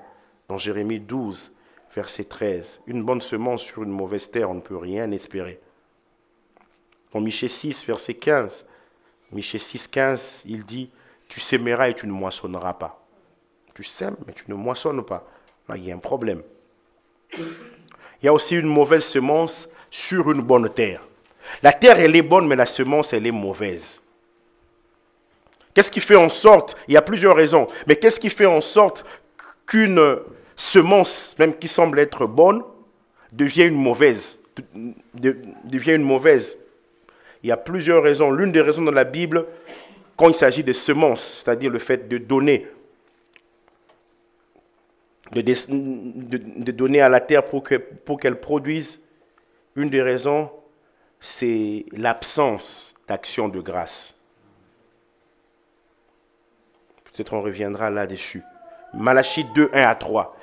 dans Jérémie 12, verset 13. Une bonne semence sur une mauvaise terre, on ne peut rien espérer. Dans Michée 6, verset 15, Michée 6, 15, il dit, tu sèmeras et tu ne moissonneras pas. Tu sèmes, mais tu ne moissonnes pas. Là, il y a un problème. Il y a aussi une mauvaise semence sur une bonne terre. La terre, elle est bonne, mais la semence, elle est mauvaise. Qu'est-ce qui fait en sorte, il y a plusieurs raisons, mais qu'est-ce qui fait en sorte qu'une semence, même qui semble être bonne, devient une mauvaise? Devient une mauvaise. Il y a plusieurs raisons. L'une des raisons dans la Bible, quand il s'agit de semences, c'est-à-dire le fait de donner, de donner à la terre pour qu'elle produise, une des raisons, c'est l'absence d'action de grâce. Peut-être on reviendra là-dessus. Malachie 2, 1 à 3.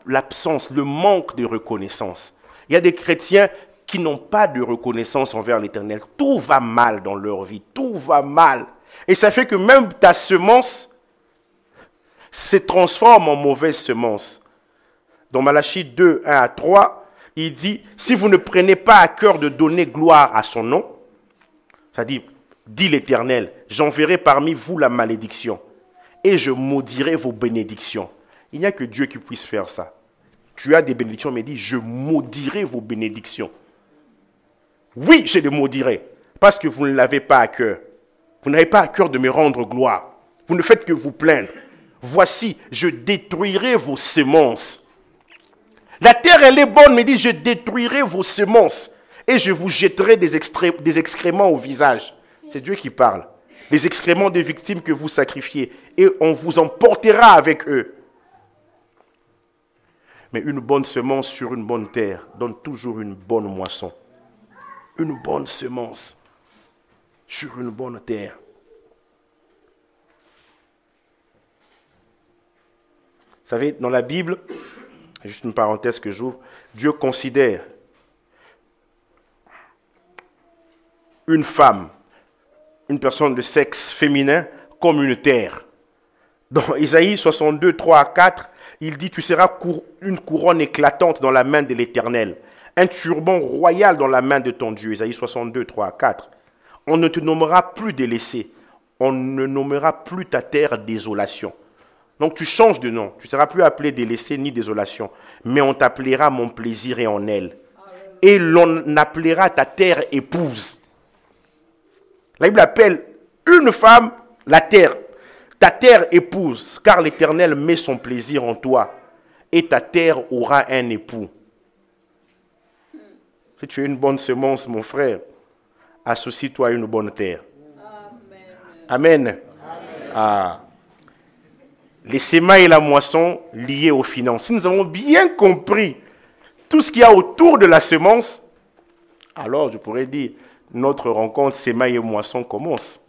L'absence, le manque de reconnaissance. Il y a des chrétiens qui n'ont pas de reconnaissance envers l'Éternel. Tout va mal dans leur vie. Tout va mal. Et ça fait que même ta semence se transforme en mauvaise semence. Dans Malachie 2, 1 à 3, il dit, si vous ne prenez pas à cœur de donner gloire à son nom, c'est-à-dire, dit l'Éternel, j'enverrai parmi vous la malédiction et je maudirai vos bénédictions. Il n'y a que Dieu qui puisse faire ça. Tu as des bénédictions, mais dit, je maudirai vos bénédictions. Oui, je les maudirai, parce que vous ne l'avez pas à cœur. Vous n'avez pas à cœur de me rendre gloire. Vous ne faites que vous plaindre. Voici, je détruirai vos semences. La terre, elle est bonne, mais dit, je détruirai vos semences et je vous jetterai des excréments au visage. C'est Dieu qui parle. Les excréments des victimes que vous sacrifiez. Et on vous emportera avec eux. Mais une bonne semence sur une bonne terre donne toujours une bonne moisson. Une bonne semence sur une bonne terre. Vous savez, dans la Bible, juste une parenthèse que j'ouvre, Dieu considère une femme, une personne de sexe féminin, comme une terre. Dans Isaïe 62, 3 à 4, il dit, tu seras une couronne éclatante dans la main de l'Éternel, un turban royal dans la main de ton Dieu. Isaïe 62, 3 à 4. On ne te nommera plus délaissé. on ne nommera plus ta terre désolation. Donc tu changes de nom. Tu ne seras plus appelé délaissé ni désolation. Mais on t'appellera mon plaisir est en elle. Et l'on appellera ta terre épouse. La Bible appelle une femme la terre. Ta terre épouse, car l'Éternel met son plaisir en toi. Et ta terre aura un époux. Si tu es une bonne semence, mon frère, associe-toi à une bonne terre. Amen. Amen. Ah. Les sémailles et la moisson liées aux finances. Si nous avons bien compris tout ce qu'il y a autour de la semence, alors je pourrais dire, notre rencontre sémailles et moisson commence.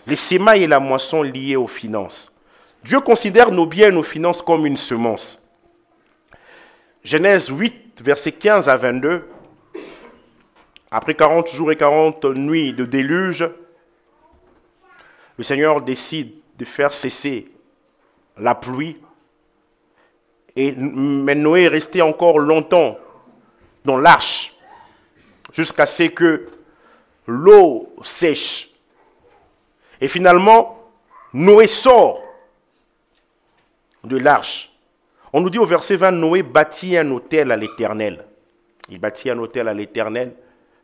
Les sémailles et la moisson liées aux finances. Dieu considère nos biens et nos finances comme une semence. Genèse 8, versets 15 à 22. Après 40 jours et 40 nuits de déluge, le Seigneur décide de faire cesser la pluie. Mais Noé est resté encore longtemps dans l'arche, jusqu'à ce que l'eau sèche. Et finalement, Noé sort de l'arche. On nous dit au verset 20, Noé bâtit un autel à l'Éternel. Il bâtit un autel à l'Éternel.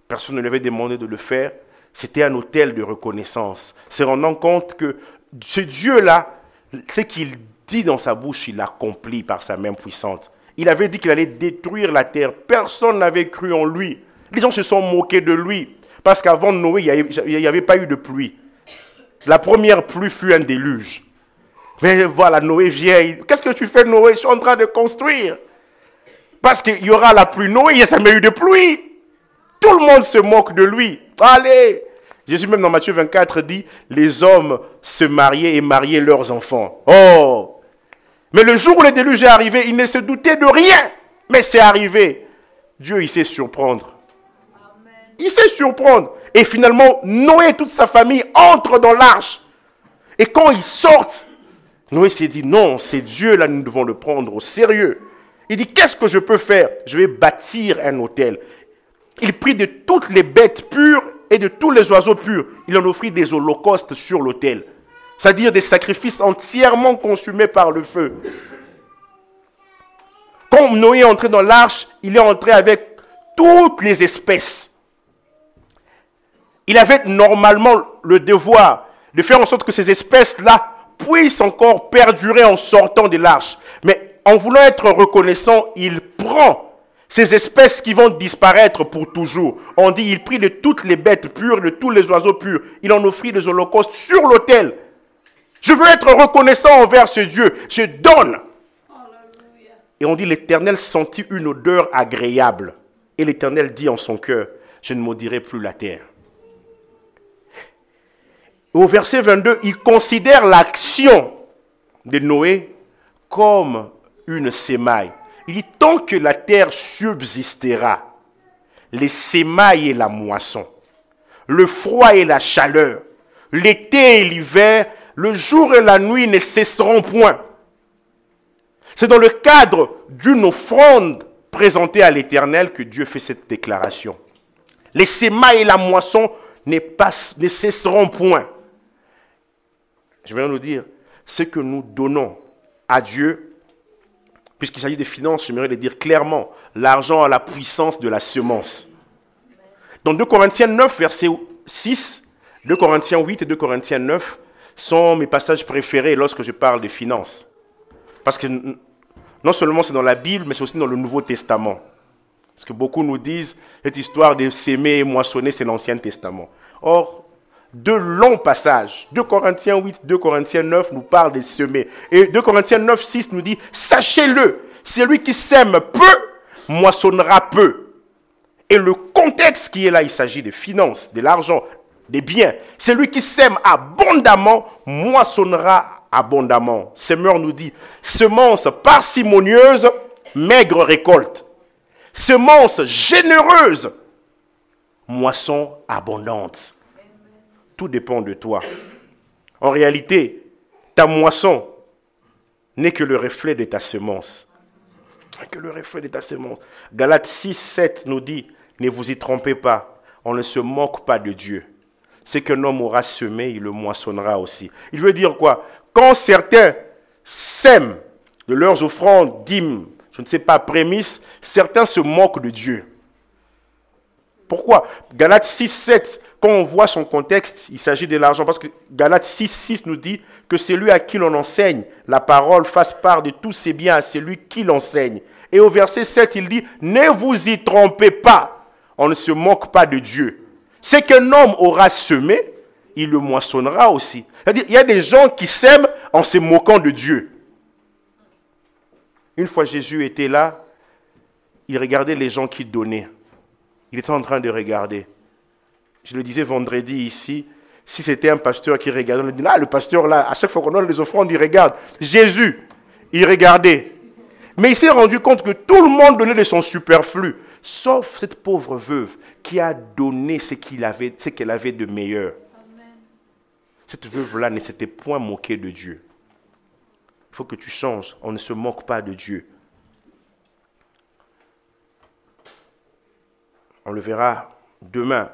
Personne ne lui avait demandé de le faire. C'était un autel de reconnaissance. Se rendant compte que ce Dieu-là, ce qu'il dit dans sa bouche, il l'accomplit par sa main puissante. Il avait dit qu'il allait détruire la terre. Personne n'avait cru en lui. Les gens se sont moqués de lui. Parce qu'avant Noé, il n'y avait pas eu de pluie. La première pluie fut un déluge. Mais voilà, Noé vient. Qu'est-ce que tu fais, Noé? Je suis en train de construire. Parce qu'il y aura la pluie. Noé, il n'y a jamais eu de pluie. Tout le monde se moque de lui. Allez! Jésus même dans Matthieu 24 dit, les hommes se mariaient et mariaient leurs enfants. Oh! Mais le jour où le déluge est arrivé, il ne se doutait de rien. Mais c'est arrivé. Dieu, il sait surprendre. Amen. Il sait surprendre. Et finalement, Noé et toute sa famille entrent dans l'arche. Et quand ils sortent, Noé s'est dit, non, c'est Dieu, là, nous devons le prendre au sérieux. Il dit, qu'est-ce que je peux faire? Je vais bâtir un autel. Il prit de toutes les bêtes pures et de tous les oiseaux purs. Il en offrit des holocaustes sur l'autel. C'est-à-dire des sacrifices entièrement consumés par le feu. Quand Noé est entré dans l'arche, il est entré avec toutes les espèces. Il avait normalement le devoir de faire en sorte que ces espèces-là puissent encore perdurer en sortant de l'arche. Mais en voulant être reconnaissant, il prend ces espèces qui vont disparaître pour toujours. On dit, il prit de toutes les bêtes pures, de tous les oiseaux purs. Il en offrit des holocaustes sur l'autel. Je veux être reconnaissant envers ce Dieu. Je donne. Alléluia. Et on dit, l'Éternel sentit une odeur agréable. Et l'Éternel dit en son cœur, je ne maudirai plus la terre. Au verset 22, il considère l'action de Noé comme une sémaille. Il dit, tant que la terre subsistera, les sémailles et la moisson, le froid et la chaleur, l'été et l'hiver, le jour et la nuit ne cesseront point. C'est dans le cadre d'une offrande présentée à l'Éternel que Dieu fait cette déclaration. Les sémailles et la moisson ne cesseront point. Je vais nous dire, ce que nous donnons à Dieu, puisqu'il s'agit de finances, j'aimerais le dire clairement, l'argent a la puissance de la semence. Dans 2 Corinthiens 9, verset 6, 2 Corinthiens 8 et 2 Corinthiens 9 sont mes passages préférés lorsque je parle de finances. Parce que non seulement c'est dans la Bible, mais c'est aussi dans le Nouveau Testament. Parce que beaucoup nous disent, cette histoire de s'aimer et moissonner, c'est l'Ancien Testament. Or, 2 longs passages, 2 Corinthiens 8, 2 Corinthiens 9 nous parlent de semer. Et 2 Corinthiens 9, 6 nous dit, sachez-le, celui qui sème peu, moissonnera peu. Et le contexte qui est là, il s'agit de finances, de l'argent, des biens. Celui qui sème abondamment, moissonnera abondamment. Semeur nous dit, semence parcimonieuse, maigre récolte. Semence généreuse, moisson abondante. Tout dépend de toi. En réalité, ta moisson n'est que le reflet de ta semence. Que le reflet de ta semence. Galates 6, 7 nous dit, ne vous y trompez pas, on ne se moque pas de Dieu. Ce qu'un homme aura semé, il le moissonnera aussi. Il veut dire quoi? Quand certains sèment de leurs offrandes, dîmes, je ne sais pas, prémices, certains se moquent de Dieu. Pourquoi? Galates 6, 7, quand on voit son contexte, il s'agit de l'argent. Parce que Galates 6, 6 nous dit que celui à qui l'on enseigne la parole fasse part de tous ses biens à celui qui l'enseigne. Et au verset 7, il dit, ne vous y trompez pas, on ne se moque pas de Dieu. Ce qu'un homme aura semé, il le moissonnera aussi. C'est-à-dire, il y a des gens qui sèment en se moquant de Dieu. Une fois Jésus était là, il regardait les gens qui donnaient. Il était en train de regarder. Je le disais vendredi ici, si c'était un pasteur qui regardait, on lui dit, ah, le pasteur là, à chaque fois qu'on donne les offrandes, il regarde. Jésus, il regardait. Mais il s'est rendu compte que tout le monde donnait de son superflu, sauf cette pauvre veuve qui a donné ce qu'elle avait de meilleur. Amen. Cette veuve-là ne s'était point moquée de Dieu. Il faut que tu changes, on ne se moque pas de Dieu. On le verra demain,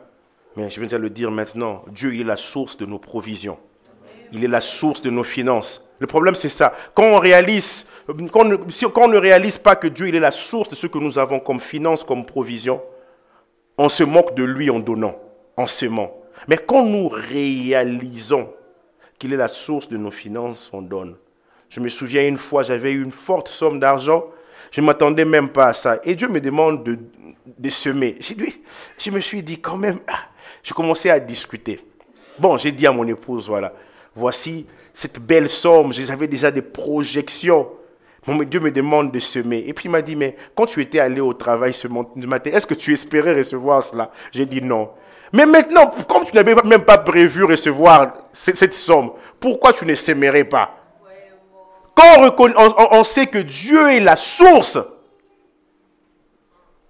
mais je viens de le dire maintenant, Dieu il est la source de nos provisions. Il est la source de nos finances. Le problème c'est ça, quand on ne réalise pas que Dieu il est la source de ce que nous avons comme finances, comme provision, on se moque de lui en donnant, en semant. Mais quand nous réalisons qu'il est la source de nos finances, on donne. Je me souviens une fois, j'avais eu une forte somme d'argent, je ne m'attendais même pas à ça. Et Dieu me demande de semer. Je me suis dit quand même, j'ai commencé à discuter. Bon, j'ai dit à mon épouse, voilà, voici cette belle somme, j'avais déjà des projections. Dieu me demande de semer. Et puis il m'a dit, mais quand tu étais allé au travail ce matin, est-ce que tu espérais recevoir cela? J'ai dit non. Mais maintenant, comme tu n'avais même pas prévu recevoir cette somme, pourquoi tu ne sèmerais pas? Quand on sait que Dieu est la source,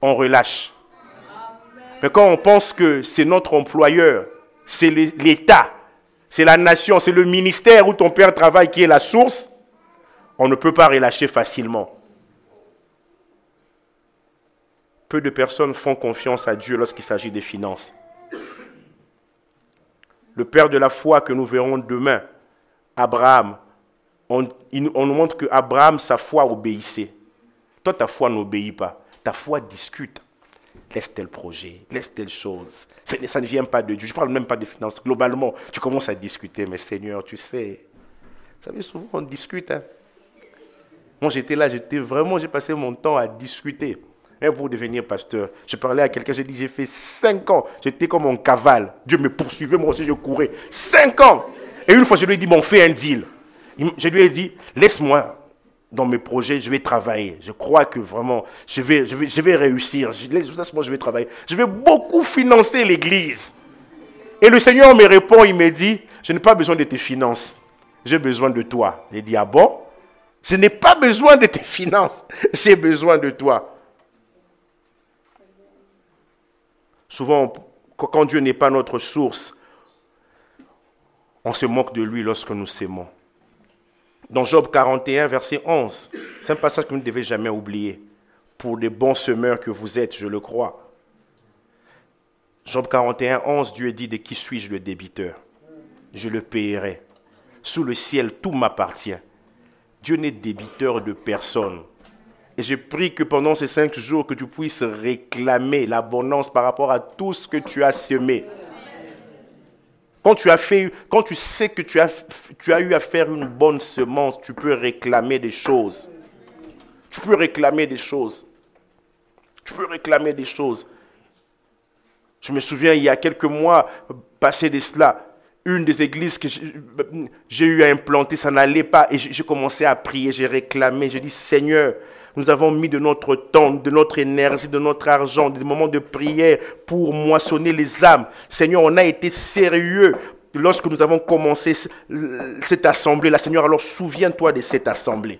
on relâche. Mais quand on pense que c'est notre employeur, c'est l'État, c'est la nation, c'est le ministère où ton père travaille qui est la source, on ne peut pas relâcher facilement. Peu de personnes font confiance à Dieu lorsqu'il s'agit des finances. Le père de la foi que nous verrons demain, Abraham, on nous montre qu'Abraham, sa foi obéissait. Toi, ta foi n'obéit pas. Ta foi discute. Laisse tel projet, laisse telle chose. Ça ne vient pas de Dieu. Je ne parle même pas de finances. Globalement, tu commences à discuter. Mais Seigneur, tu sais, vous savez, souvent on discute. Hein. Moi, j'étais là, j'ai passé mon temps à discuter. Même pour devenir pasteur. Je parlais à quelqu'un, j'ai dit, j'ai fait 5 ans. J'étais comme un cavale. Dieu me poursuivait, moi aussi je courais. 5 ans. Et une fois, je lui ai dit, bon, fais un deal. Je lui ai dit, laisse-moi dans mes projets, je vais travailler. Je crois que vraiment, je vais réussir. Laisse-moi, je vais travailler. Je vais beaucoup financer l'église. Et le Seigneur me répond, il me dit, je n'ai pas besoin de tes finances. J'ai besoin de toi. J'ai dit, ah bon? Je n'ai pas besoin de tes finances. J'ai besoin de toi. Souvent, quand Dieu n'est pas notre source, on se moque de lui lorsque nous s'aimons. Dans Job 41, verset 11, c'est un passage que vous ne devez jamais oublier. Pour des bons semeurs que vous êtes, je le crois. Job 41, 11, Dieu dit, de qui suis-je le débiteur? Je le payerai. Sous le ciel, tout m'appartient. Dieu n'est débiteur de personne. Et je prie que pendant ces 5 jours, que tu puisses réclamer l'abondance par rapport à tout ce que tu as semé. Quand tu sais que tu as eu à faire une bonne semence, tu peux réclamer des choses. Tu peux réclamer des choses. Tu peux réclamer des choses. Je me souviens, il y a quelques mois, passé de cela, une des églises que j'ai eu à implanter, ça n'allait pas. Et j'ai commencé à prier, j'ai réclamé. J'ai dit, Seigneur, nous avons mis de notre temps, de notre énergie, de notre argent, des moments de prière pour moissonner les âmes. Seigneur, on a été sérieux lorsque nous avons commencé cette assemblée-là. Seigneur, alors souviens-toi de cette assemblée.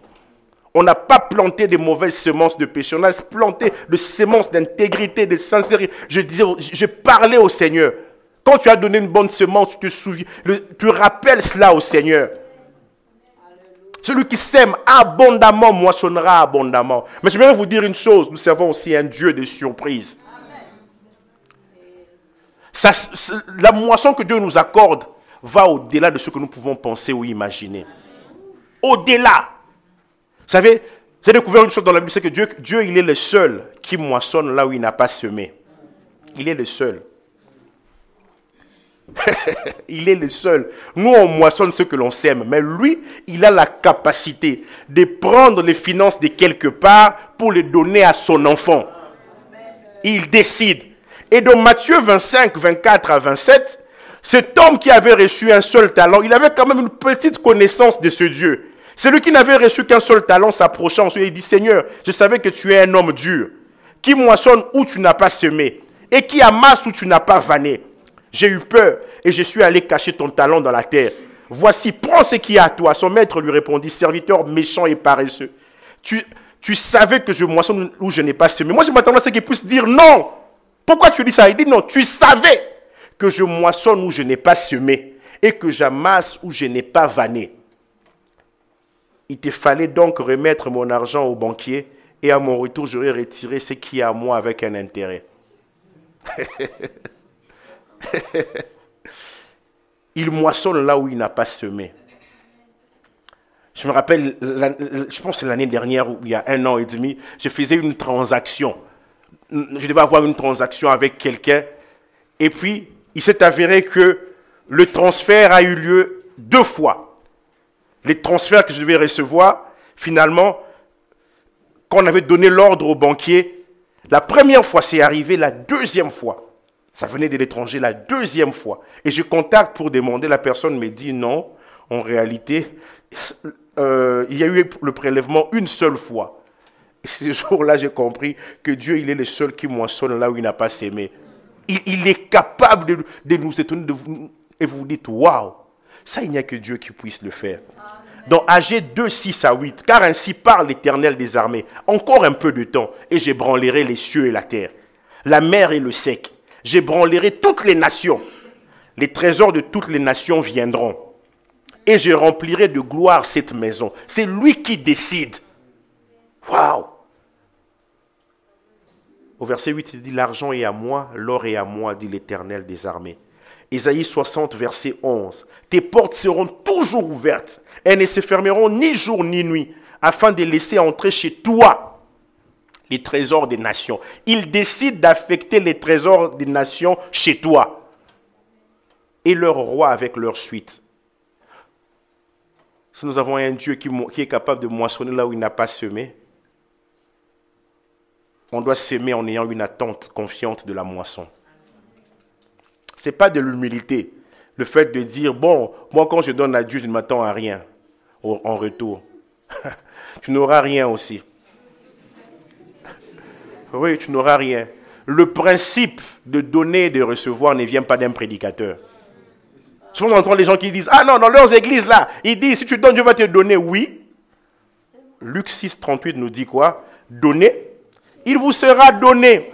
On n'a pas planté de mauvaises semences de péché. On a planté de semences d'intégrité, de sincérité. Je parlais au Seigneur. Quand tu as donné une bonne semence, tu te souviens, tu rappelles cela au Seigneur. Celui qui sème abondamment moissonnera abondamment. Mais je vais vous dire une chose, nous servons aussi un Dieu de surprise. La moisson que Dieu nous accorde va au-delà de ce que nous pouvons penser ou imaginer. Au-delà. Vous savez, j'ai découvert une chose dans la Bible, c'est que Dieu, il est le seul qui moissonne là où il n'a pas semé. Il est le seul. Il est le seul. Nous, on moissonne ce que l'on sème. Mais lui, il a la capacité de prendre les finances de quelque part pour les donner à son enfant. Il décide. Et dans Matthieu 25, 24 à 27, cet homme qui avait reçu un seul talent, il avait quand même une petite connaissance de ce Dieu. Celui qui n'avait reçu qu'un seul talent s'approchant, il dit, Seigneur, je savais que tu es un homme dur, qui moissonne où tu n'as pas semé, et qui amasse où tu n'as pas vanné. J'ai eu peur, et je suis allé cacher ton talent dans la terre. Voici, prends ce qui est à toi. Son maître lui répondit, serviteur méchant et paresseux. Tu savais que je moissonne où je n'ai pas semé. Moi, je m'attendais à ce qu'il puisse dire non. Pourquoi tu dis ça? Il dit non, tu savais que je moissonne où je n'ai pas semé, et que j'amasse où je n'ai pas vanné. Il te fallait donc remettre mon argent au banquier et à mon retour, j'aurais retiré ce qui est à moi avec un intérêt. Il moissonne là où il n'a pas semé. Je me rappelle, je pense que c'est l'année dernière, ou il y a 1 an et demi, je faisais une transaction. Je devais avoir une transaction avec quelqu'un. Et puis, il s'est avéré que le transfert a eu lieu 2 fois. Les transferts que je devais recevoir, finalement, quand on avait donné l'ordre au banquier, la première fois c'est arrivé, la deuxième fois, ça venait de l'étranger, la deuxième fois. Et je contacte pour demander, la personne me dit non, en réalité, il y a eu le prélèvement une seule fois. Et ce jour-là, j'ai compris que Dieu, il est le seul qui moissonne là où il n'a pas semé. Il est capable de nous étonner, et vous vous dites, waouh, ça, il n'y a que Dieu qui puisse le faire. Dans Agé 2, 6 à 8, car ainsi parle l'Éternel des armées, encore un peu de temps, et j'ébranlerai les cieux et la terre, la mer et le sec. J'ébranlerai toutes les nations. Les trésors de toutes les nations viendront. Et je remplirai de gloire cette maison. C'est lui qui décide. Waouh! Au verset 8, il dit, l'argent est à moi, l'or est à moi, dit l'Éternel des armées. Isaïe 60, verset 11. Tes portes seront toujours ouvertes. Elles ne se fermeront ni jour ni nuit, afin de laisser entrer chez toi les trésors des nations. Il décide d'affecter les trésors des nations chez toi. Et leur roi avec leur suite. Si nous avons un Dieu qui est capable de moissonner là où il n'a pas semé, on doit s'aimer en ayant une attente confiante de la moisson. Ce n'est pas de l'humilité. Le fait de dire, bon, moi quand je donne à Dieu, je ne m'attends à rien en retour. Tu n'auras rien aussi. Oui, tu n'auras rien. Le principe de donner et de recevoir ne vient pas d'un prédicateur. Souvent, on entend les gens qui disent, ah non, dans leurs églises là, ils disent, si tu donnes, Dieu va te donner. Oui. Luc 6, 38 nous dit quoi? Donnez, il vous sera donné.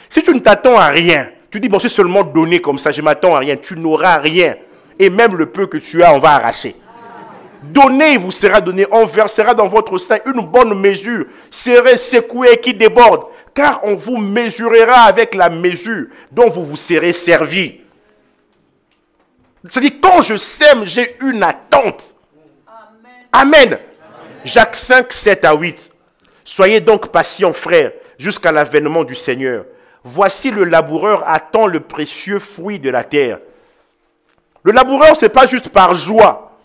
Si tu ne t'attends à rien, tu dis, bon, c'est seulement donné comme ça, je ne m'attends à rien, tu n'auras rien. Et même le peu que tu as, on va arracher. Donnez, il vous sera donné, on versera dans votre sein une bonne mesure, serez secoué qui déborde, car on vous mesurera avec la mesure dont vous vous serez servi. C'est-à-dire, quand je sème, j'ai une attente. Amen. Amen. Jacques 5, 7 à 8. Soyez donc patients, frères, jusqu'à l'avènement du Seigneur. Voici le laboureur attend le précieux fruit de la terre. Le laboureur, ce n'est pas juste par joie.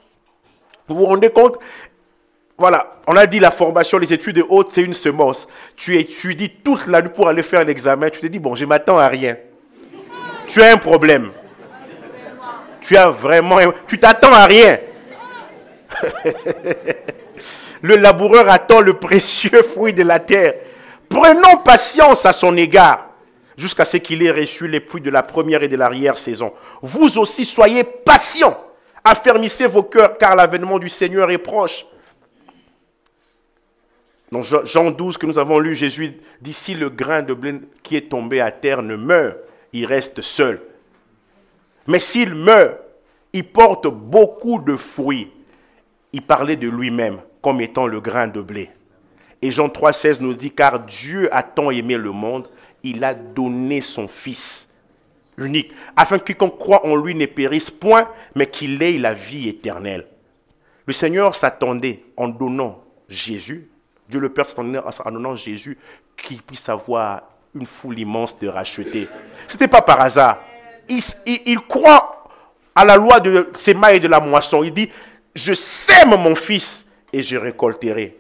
Vous vous rendez compte? Voilà, on a dit la formation, les études hautes, c'est une semence. Tu étudies toute la nuit pour aller faire l'examen. Tu te dis, bon, je ne m'attends à rien. Tu as un problème. Tu t'attends à rien. Le laboureur attend le précieux fruit de la terre. Prenons patience à son égard, jusqu'à ce qu'il ait reçu les fruits de la première et de l'arrière-saison. Vous aussi soyez patients, affermissez vos cœurs, car l'avènement du Seigneur est proche. Dans Jean 12 que nous avons lu, Jésus dit, si le grain de blé qui est tombé à terre ne meurt, il reste seul. Mais s'il meurt, il porte beaucoup de fruits. Il parlait de lui-même comme étant le grain de blé. Et Jean 3,16 nous dit, car Dieu a tant aimé le monde, il a donné son Fils, unique, afin que quiconque croit en lui ne périsse point, mais qu'il ait la vie éternelle. Le Seigneur s'attendait en donnant Jésus, Dieu le Père s'attendait en donnant Jésus, qu'il puisse avoir une foule immense de rachetés. Ce n'était pas par hasard. Il croit à la loi de Séma et de la moisson. Il dit, je sème mon fils et je récolterai.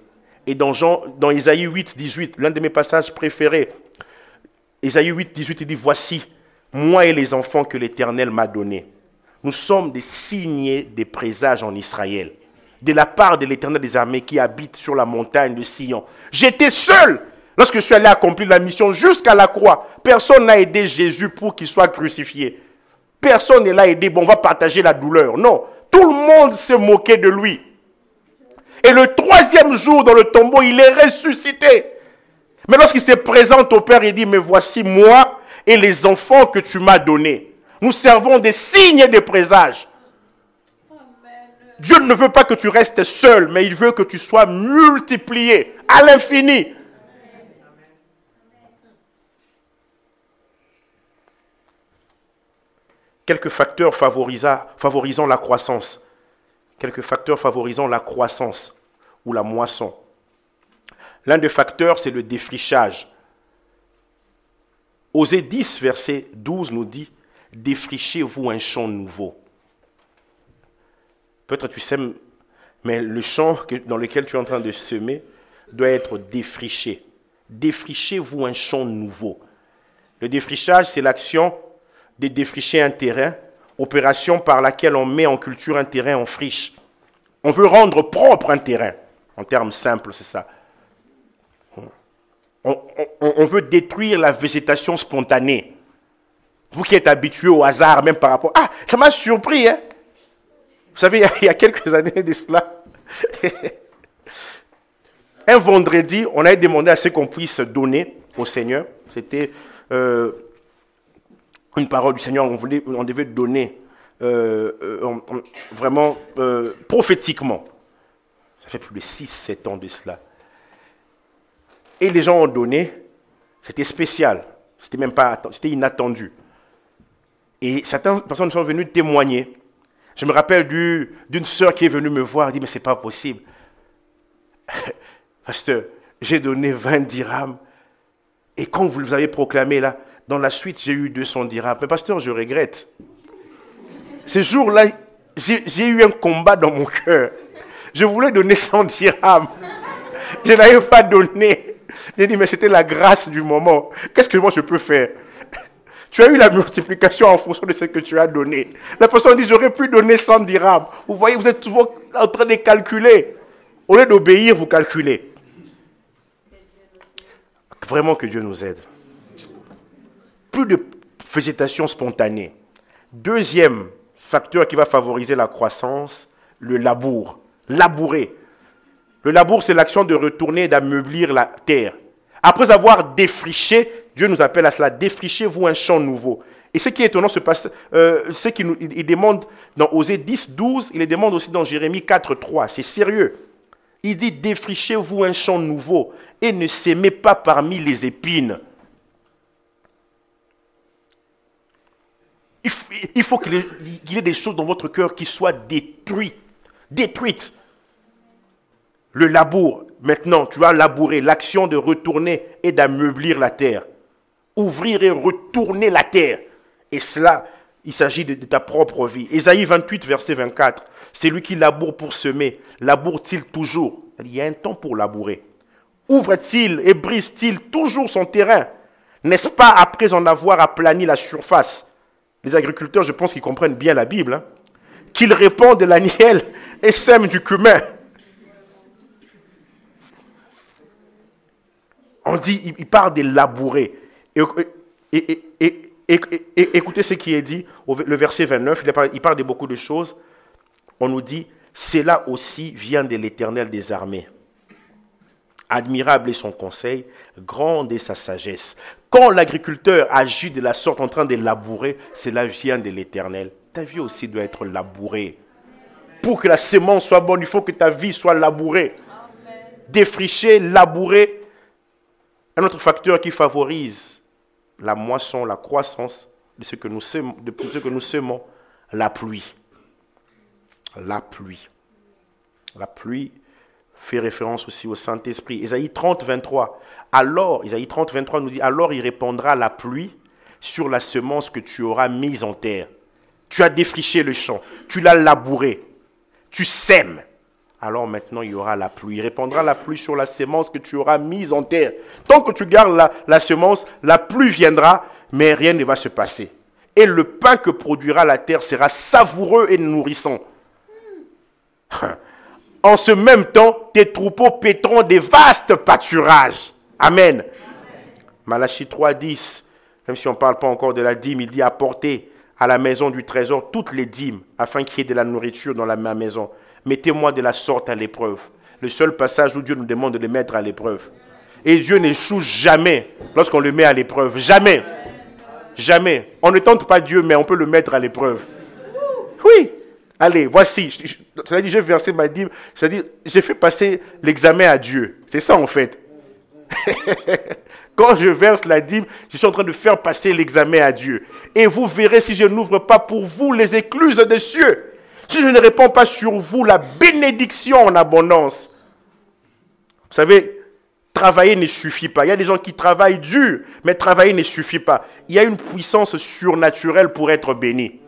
Et dans Isaïe 8, 18, l'un de mes passages préférés, Isaïe 8, 18, il dit, voici, moi et les enfants que l'Éternel m'a donnés. Nous sommes des signes, des présages en Israël, de la part de l'Éternel des armées qui habite sur la montagne de Sion. J'étais seul lorsque je suis allé accomplir la mission jusqu'à la croix. Personne n'a aidé Jésus pour qu'il soit crucifié. Personne ne l'a aidé, bon, on va partager la douleur. Non, tout le monde s'est moqué de lui. Et le troisième jour dans le tombeau, il est ressuscité. Mais lorsqu'il se présente au Père, il dit, mais voici moi et les enfants que tu m'as donnés. Nous servons des signes et des présages. Dieu ne veut pas que tu restes seul, mais il veut que tu sois multiplié à l'infini. Quelques facteurs favorisant la croissance. Quelques facteurs favorisant la croissance ou la moisson. L'un des facteurs, c'est le défrichage. Osée 10, verset 12 nous dit, « Défrichez-vous un champ nouveau. » Peut-être tu sèmes, mais le champ dans lequel tu es en train de semer doit être défriché. Défrichez-vous un champ nouveau. Le défrichage, c'est l'action de défricher un terrain, opération par laquelle on met en culture un terrain en friche. On veut rendre propre un terrain. En termes simples, c'est ça. On veut détruire la végétation spontanée. Vous qui êtes habitués au hasard, même par rapport... Ah, ça m'a surpris, hein. Vous savez, il y a quelques années de cela, un vendredi, on avait demandé à ce qu'on puisse donner au Seigneur. C'était une parole du Seigneur, on devait donner vraiment prophétiquement. Ça fait plus de 6-7 ans de cela. Et les gens ont donné, c'était spécial, c'était inattendu. Et certaines personnes sont venues témoigner. Je me rappelle d'une sœur qui est venue me voir et dit, mais c'est pas possible. Pasteur, j'ai donné 20 dirhams. Et quand vous les avez proclamé là, dans la suite, j'ai eu 200 dirhams. Mais pasteur, je regrette. Ce jour-là, j'ai eu un combat dans mon cœur. Je voulais donner 100 dirhams. Je n'avais pas donné. J'ai dit, mais c'était la grâce du moment. Qu'est-ce que moi je peux faire? Tu as eu la multiplication en fonction de ce que tu as donné. La personne dit, j'aurais pu donner 100 dirhams. Vous voyez, vous êtes toujours en train de calculer. Au lieu d'obéir, vous calculez. Vraiment que Dieu nous aide. Plus de végétation spontanée. Deuxième facteur qui va favoriser la croissance, le labour. Labourer. Le labour, c'est l'action de retourner et d'ameublir la terre. Après avoir défriché, Dieu nous appelle à cela, défrichez-vous un champ nouveau. Et ce qui est étonnant, c'est qu'il demande dans Osée 10, 12, il le demande aussi dans Jérémie 4, 3. C'est sérieux. Il dit, défrichez-vous un champ nouveau et ne s'aimez pas parmi les épines. Il faut qu'il y ait des choses dans votre cœur qui soient détruites. Le labour, maintenant, tu vas labourer, l'action de retourner et d'ameublir la terre. Ouvrir et retourner la terre. Et cela, il s'agit de ta propre vie. Ésaïe 28, verset 24. C'est lui qui laboure pour semer. Laboure-t-il toujours? Il y a un temps pour labourer. Ouvre-t-il et brise-t-il toujours son terrain? N'est-ce pas après en avoir aplani la surface? Les agriculteurs, je pense qu'ils comprennent bien la Bible. Hein? Qu'ils répandent de l'agnelle et sèment du cumin. On dit, il parle de labourer. Et écoutez ce qui est dit, le verset 29, il parle de beaucoup de choses. On nous dit, cela aussi vient de l'Éternel des armées. Admirable est son conseil, grande est sa sagesse. Quand l'agriculteur agit de la sorte en train de labourer, cela vient de l'Éternel. Ta vie aussi doit être labourée. Pour que la semence soit bonne, il faut que ta vie soit labourée. Défrichée, labourée. Un autre facteur qui favorise la moisson, la croissance, de ce que nous semons, la pluie. La pluie. La pluie fait référence aussi au Saint-Esprit. Ésaïe 30, 23. Alors, Ésaïe 30, 23 nous dit, alors il répandra la pluie sur la semence que tu auras mise en terre. Tu as défriché le champ, tu l'as labouré, tu sèmes. Alors maintenant, il y aura la pluie. Il répandra la pluie sur la semence que tu auras mise en terre. Tant que tu gardes la semence, la pluie viendra, mais rien ne va se passer. Et le pain que produira la terre sera savoureux et nourrissant. En ce même temps, tes troupeaux paîtront des vastes pâturages. Amen. Malachie 3, 10. Même si on ne parle pas encore de la dîme, il dit apportez à la maison du trésor toutes les dîmes, afin qu'il y ait de la nourriture dans ma maison. Mettez-moi de la sorte à l'épreuve. Le seul passage où Dieu nous demande de les mettre à l'épreuve. Et Dieu n'échoue jamais lorsqu'on le met à l'épreuve. Jamais. Jamais. On ne tente pas Dieu, mais on peut le mettre à l'épreuve. Oui. Allez, voici. C'est-à-dire, j'ai versé ma dîme. C'est-à-dire, j'ai fait passer l'examen à Dieu. C'est ça, en fait. Quand je verse la dîme, je suis en train de faire passer l'examen à Dieu. Et vous verrez si je n'ouvre pas pour vous les écluses des cieux. Si je ne répands pas sur vous la bénédiction en abondance. Vous savez, travailler ne suffit pas. Il y a des gens qui travaillent dur, mais travailler ne suffit pas. Il y a une puissance surnaturelle pour être béni.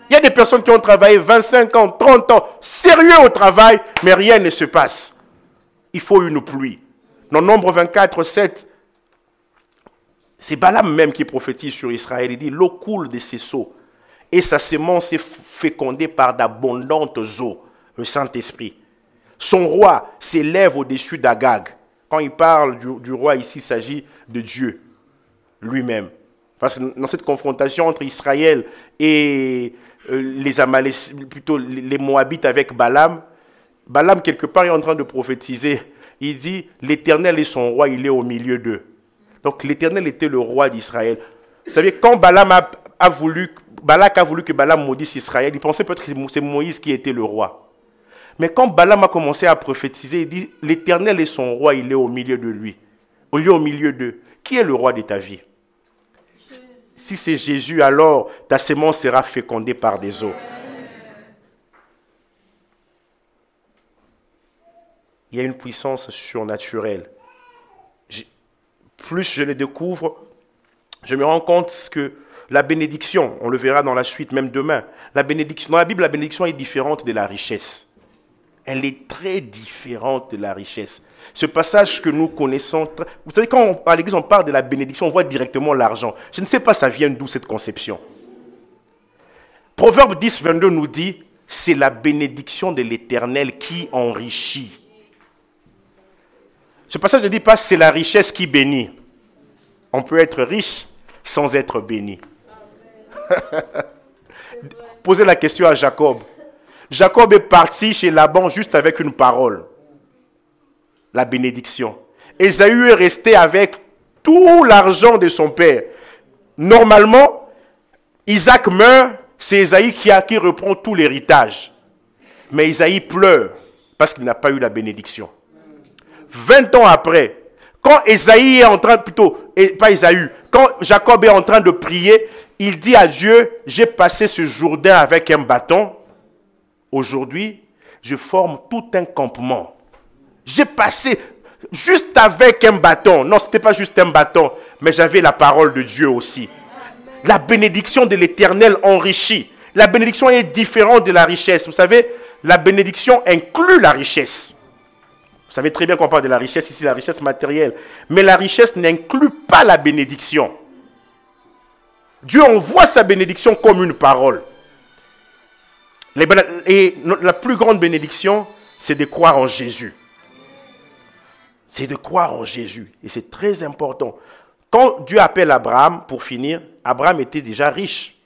Il y a des personnes qui ont travaillé 25 ans, 30 ans, sérieux au travail, mais rien ne se passe. Il faut une pluie. Dans Nombre 24, 7, c'est Balaam même qui prophétise sur Israël. Il dit, l'eau coule de ses seaux et sa semence est fécondée par d'abondantes eaux, le Saint-Esprit. Son roi s'élève au-dessus d'Agag. Quand il parle du roi ici, il s'agit de Dieu lui-même. Parce que dans cette confrontation entre Israël et les Moabites avec Balaam, Balaam quelque part est en train de prophétiser. Il dit, l'Éternel est son roi, il est au milieu d'eux. Donc l'Éternel était le roi d'Israël. Vous savez, quand Balak a voulu que Balaam maudisse Israël, il pensait peut-être que c'est Moïse qui était le roi. Mais quand Balaam a commencé à prophétiser, il dit, l'Éternel est son roi, il est au milieu de lui. Il est au milieu d'eux. Qui est le roi de ta vie? Si c'est Jésus, alors ta semence sera fécondée par des eaux. Il y a une puissance surnaturelle. Plus je le découvre, je me rends compte que la bénédiction, on le verra dans la suite, même demain, dans la Bible, la bénédiction est différente de la richesse. Elle est très différente de la richesse. Ce passage que nous connaissons, vous savez, quand à l'église on parle de la bénédiction, on voit directement l'argent. Je ne sais pas ça vient d'où cette conception. Proverbe 10, 22 nous dit, c'est la bénédiction de l'Éternel qui enrichit. Ce passage ne dit pas c'est la richesse qui bénit. On peut être riche sans être béni. Posez la question à Jacob. Jacob est parti chez Laban juste avec une parole. La bénédiction. Ésaü est resté avec tout l'argent de son père. Normalement, Isaac meurt, c'est Ésaü qui reprend tout l'héritage. Mais Ésaü pleure parce qu'il n'a pas eu la bénédiction. 20 ans après, quand Ésaü est en train, quand Jacob est en train de prier, il dit à Dieu, j'ai passé ce Jourdain avec un bâton. Aujourd'hui, je forme tout un campement. J'ai passé juste avec un bâton. Non, ce n'était pas juste un bâton, mais j'avais la parole de Dieu aussi. La bénédiction de l'Éternel enrichit. La bénédiction est différente de la richesse. Vous savez, la bénédiction inclut la richesse. Vous savez très bien qu'on parle de la richesse ici, la richesse matérielle. Mais la richesse n'inclut pas la bénédiction. Dieu envoie sa bénédiction comme une parole. Et la plus grande bénédiction, c'est de croire en Jésus. C'est de croire en Jésus. Et c'est très important. Quand Dieu appelle Abraham, pour finir, Abraham était déjà riche.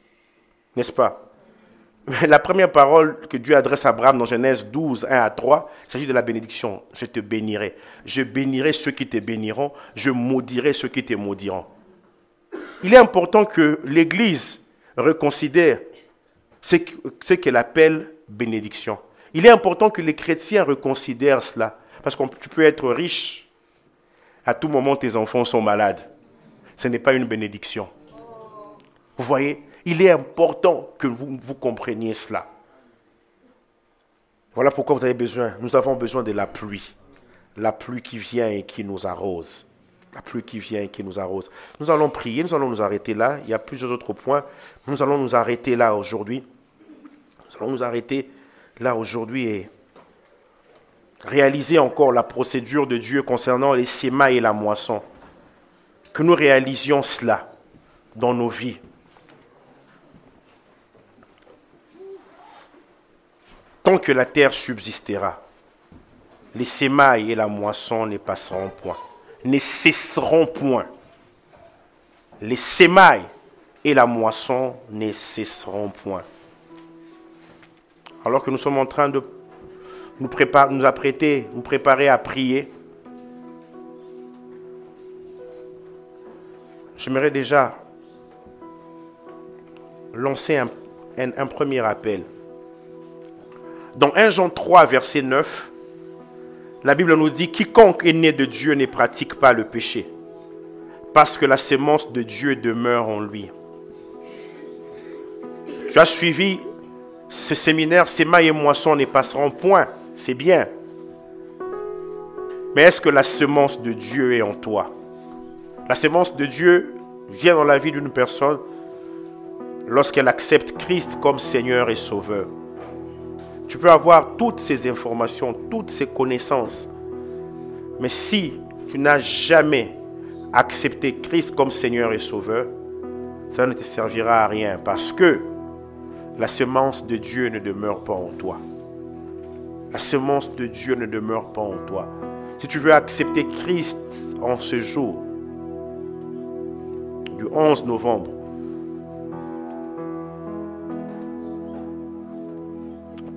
N'est-ce pas? La première parole que Dieu adresse à Abraham dans Genèse 12, 1 à 3, il s'agit de la bénédiction. Je te bénirai. Je bénirai ceux qui te béniront. Je maudirai ceux qui te maudiront. Il est important que l'Église reconsidère ce qu'elle appelle bénédiction. Il est important que les chrétiens reconsidèrent cela. Parce que tu peux être riche, à tout moment tes enfants sont malades. Ce n'est pas une bénédiction. Vous voyez, il est important que vous compreniez cela. Voilà pourquoi nous avons besoin de la pluie. La pluie qui vient et qui nous arrose. La pluie qui vient et qui nous arrose. Nous allons prier, nous allons nous arrêter là. Il y a plusieurs autres points. Nous allons nous arrêter là aujourd'hui. Nous allons nous arrêter là aujourd'hui et réaliser encore la procédure de Dieu concernant les semailles et la moisson. Que nous réalisions cela dans nos vies. Tant que la terre subsistera, les semailles et la moisson ne passeront point, ne cesseront point. Les semailles et la moisson ne cesseront point. Alors que nous sommes en train de nous préparer à prier, j'aimerais déjà lancer un premier appel. Dans 1 Jean 3, verset 9, la Bible nous dit « Quiconque est né de Dieu ne pratique pas le péché, parce que la sémence de Dieu demeure en lui. » Tu as suivi ce séminaire « Semailles et moissons ne passeront point », c'est bien. Mais est-ce que la semence de Dieu est en toi? La semence de Dieu vient dans la vie d'une personne lorsqu'elle accepte Christ comme Seigneur et Sauveur. Tu peux avoir toutes ces informations, toutes ces connaissances. Mais si tu n'as jamais accepté Christ comme Seigneur et Sauveur, ça ne te servira à rien parce que la semence de Dieu ne demeure pas en toi. La semence de Dieu ne demeure pas en toi. Si tu veux accepter Christ en ce jour, du 11 novembre,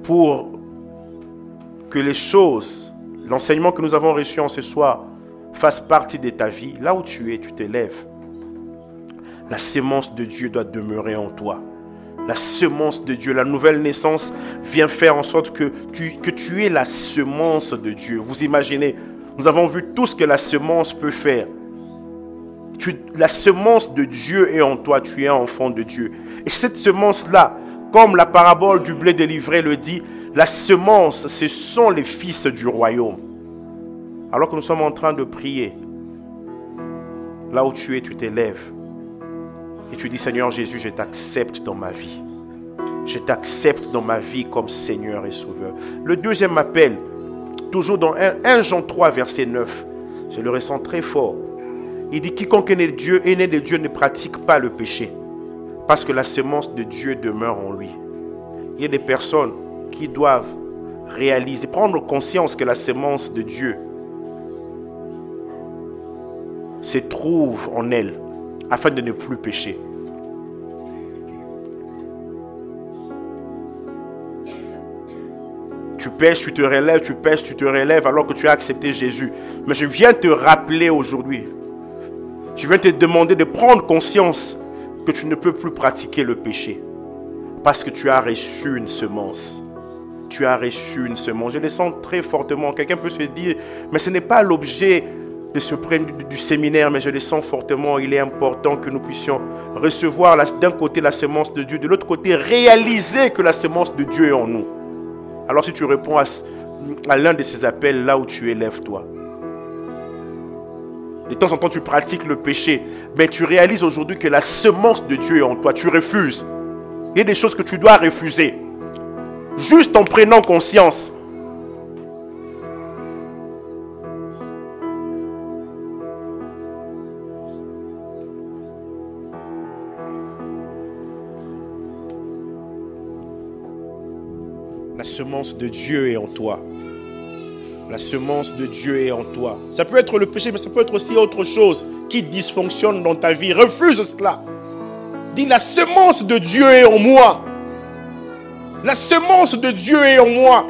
pour que les choses, l'enseignement que nous avons reçu en ce soir, fasse partie de ta vie, là où tu es, tu te lèves. La semence de Dieu doit demeurer en toi. La semence de Dieu, la nouvelle naissance vient faire en sorte que tu es la semence de Dieu. Vous imaginez, nous avons vu tout ce que la semence peut faire. La semence de Dieu est en toi, tu es un enfant de Dieu. Et cette semence-là, comme la parabole du blé délivré le dit, la semence, ce sont les fils du royaume. Alors que nous sommes en train de prier, là où tu es, tu t'élèves. Et tu dis, Seigneur Jésus, je t'accepte dans ma vie. Je t'accepte dans ma vie comme Seigneur et Sauveur. Le deuxième appel, toujours dans 1 Jean 3, verset 9, je le ressens très fort. Il dit, quiconque est né de Dieu ne pratique pas le péché, parce que la semence de Dieu demeure en lui. Il y a des personnes qui doivent réaliser, prendre conscience que la semence de Dieu se trouve en elle, afin de ne plus pécher. Tu pêches, tu te relèves, tu pêches, tu te relèves alors que tu as accepté Jésus. Mais je viens te rappeler aujourd'hui, je viens te demander de prendre conscience que tu ne peux plus pratiquer le péché. Parce que tu as reçu une semence. Tu as reçu une semence. Je le sens très fortement. Quelqu'un peut se dire, mais ce n'est pas l'objet du séminaire, mais je le sens fortement. Il est important que nous puissions recevoir d'un côté la semence de Dieu, de l'autre côté réaliser que la semence de Dieu est en nous. Alors si tu réponds à l'un de ces appels, là où tu es, lève-toi. De temps en temps, tu pratiques le péché, mais tu réalises aujourd'hui que la semence de Dieu est en toi. Tu refuses. Il y a des choses que tu dois refuser. Juste en prenant conscience. La semence de Dieu est en toi. La semence de Dieu est en toi. Ça peut être le péché, mais ça peut être aussi autre chose qui dysfonctionne dans ta vie. Refuse cela. Dis, la semence de Dieu est en moi. La semence de Dieu est en moi.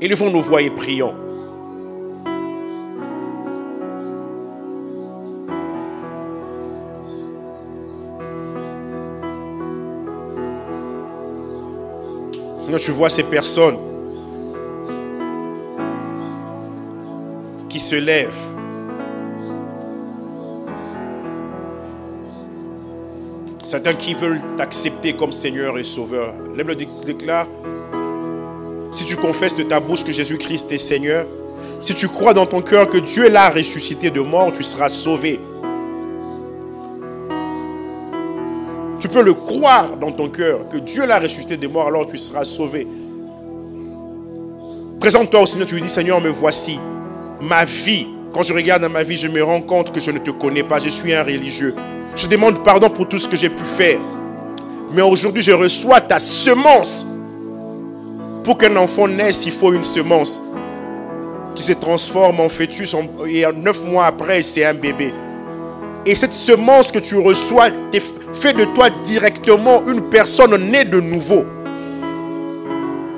Élevons nos voix et prions. Seigneur, tu vois ces personnes qui se lèvent Certains qui veulent t'accepter comme Seigneur et Sauveur. Lève-le, déclare. Si tu confesses de ta bouche que Jésus-Christ est Seigneur, si tu crois dans ton cœur que Dieu l'a ressuscité de mort, tu seras sauvé. Tu peux le croire dans ton cœur que Dieu l'a ressuscité de mort, alors tu seras sauvé. Présente-toi au Seigneur, tu lui dis, Seigneur, me voici. Ma vie, quand je regarde dans ma vie, je me rends compte que je ne te connais pas. Je suis un religieux. Je demande pardon pour tout ce que j'ai pu faire. Mais aujourd'hui, je reçois ta semence. Pour qu'un enfant naisse, il faut une semence qui se transforme en fœtus. Et 9 mois après, c'est un bébé. Et cette semence que tu reçois fait de toi directement une personne née de nouveau.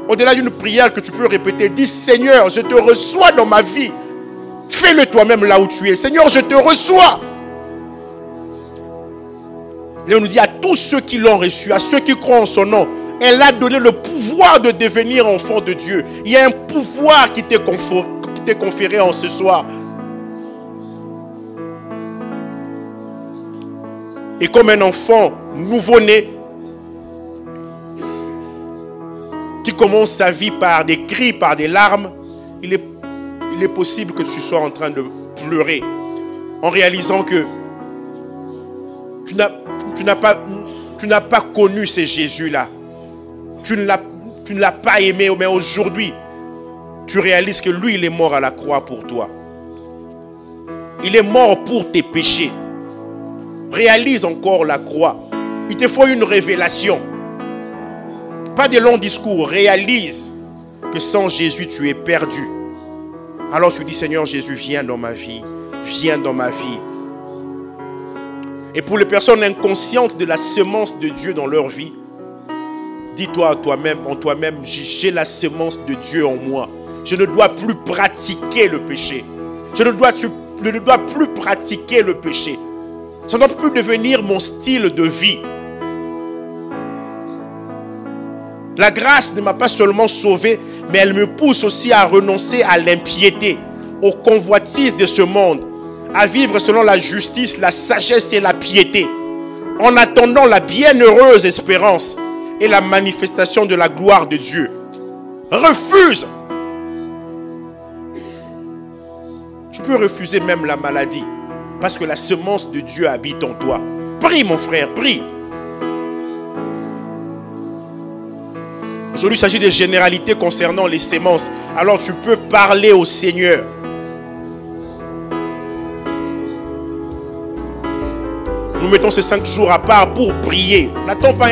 Au-delà d'une prière que tu peux répéter, dis Seigneur, je te reçois dans ma vie. Fais-le toi-même là où tu es. Seigneur, je te reçois. Et on nous dit à tous ceux qui l'ont reçu, à ceux qui croient en son nom, elle a donné le pouvoir de devenir enfant de Dieu. Il y a un pouvoir qui t'est conféré en ce soir. Et comme un enfant nouveau-né qui commence sa vie par des cris, par des larmes, il est possible que tu sois en train de pleurer en réalisant que tu n'as pas connu ce Jésus-là. Tu ne l'as pas aimé, mais aujourd'hui, tu réalises que lui, il est mort à la croix pour toi. Il est mort pour tes péchés. Réalise encore la croix. Il te faut une révélation. Pas de longs discours. Réalise que sans Jésus, tu es perdu. Alors tu dis, Seigneur Jésus, viens dans ma vie. Viens dans ma vie. Et pour les personnes inconscientes de la semence de Dieu dans leur vie, dis-toi à toi-même, en toi-même, j'ai la semence de Dieu en moi. Je ne dois plus pratiquer le péché. Je ne dois plus pratiquer le péché. Ça ne doit plus devenir mon style de vie. La grâce ne m'a pas seulement sauvé, mais elle me pousse aussi à renoncer à l'impiété, aux convoitises de ce monde, à vivre selon la justice, la sagesse et la piété, en attendant la bienheureuse espérance et la manifestation de la gloire de Dieu. Refuse. Tu peux refuser même la maladie, parce que la semence de Dieu habite en toi. Prie mon frère, prie. Aujourd'hui, il s'agit des généralités concernant les semences. Alors tu peux parler au Seigneur. Nous mettons ces 5 jours à part pour prier. N'attends pas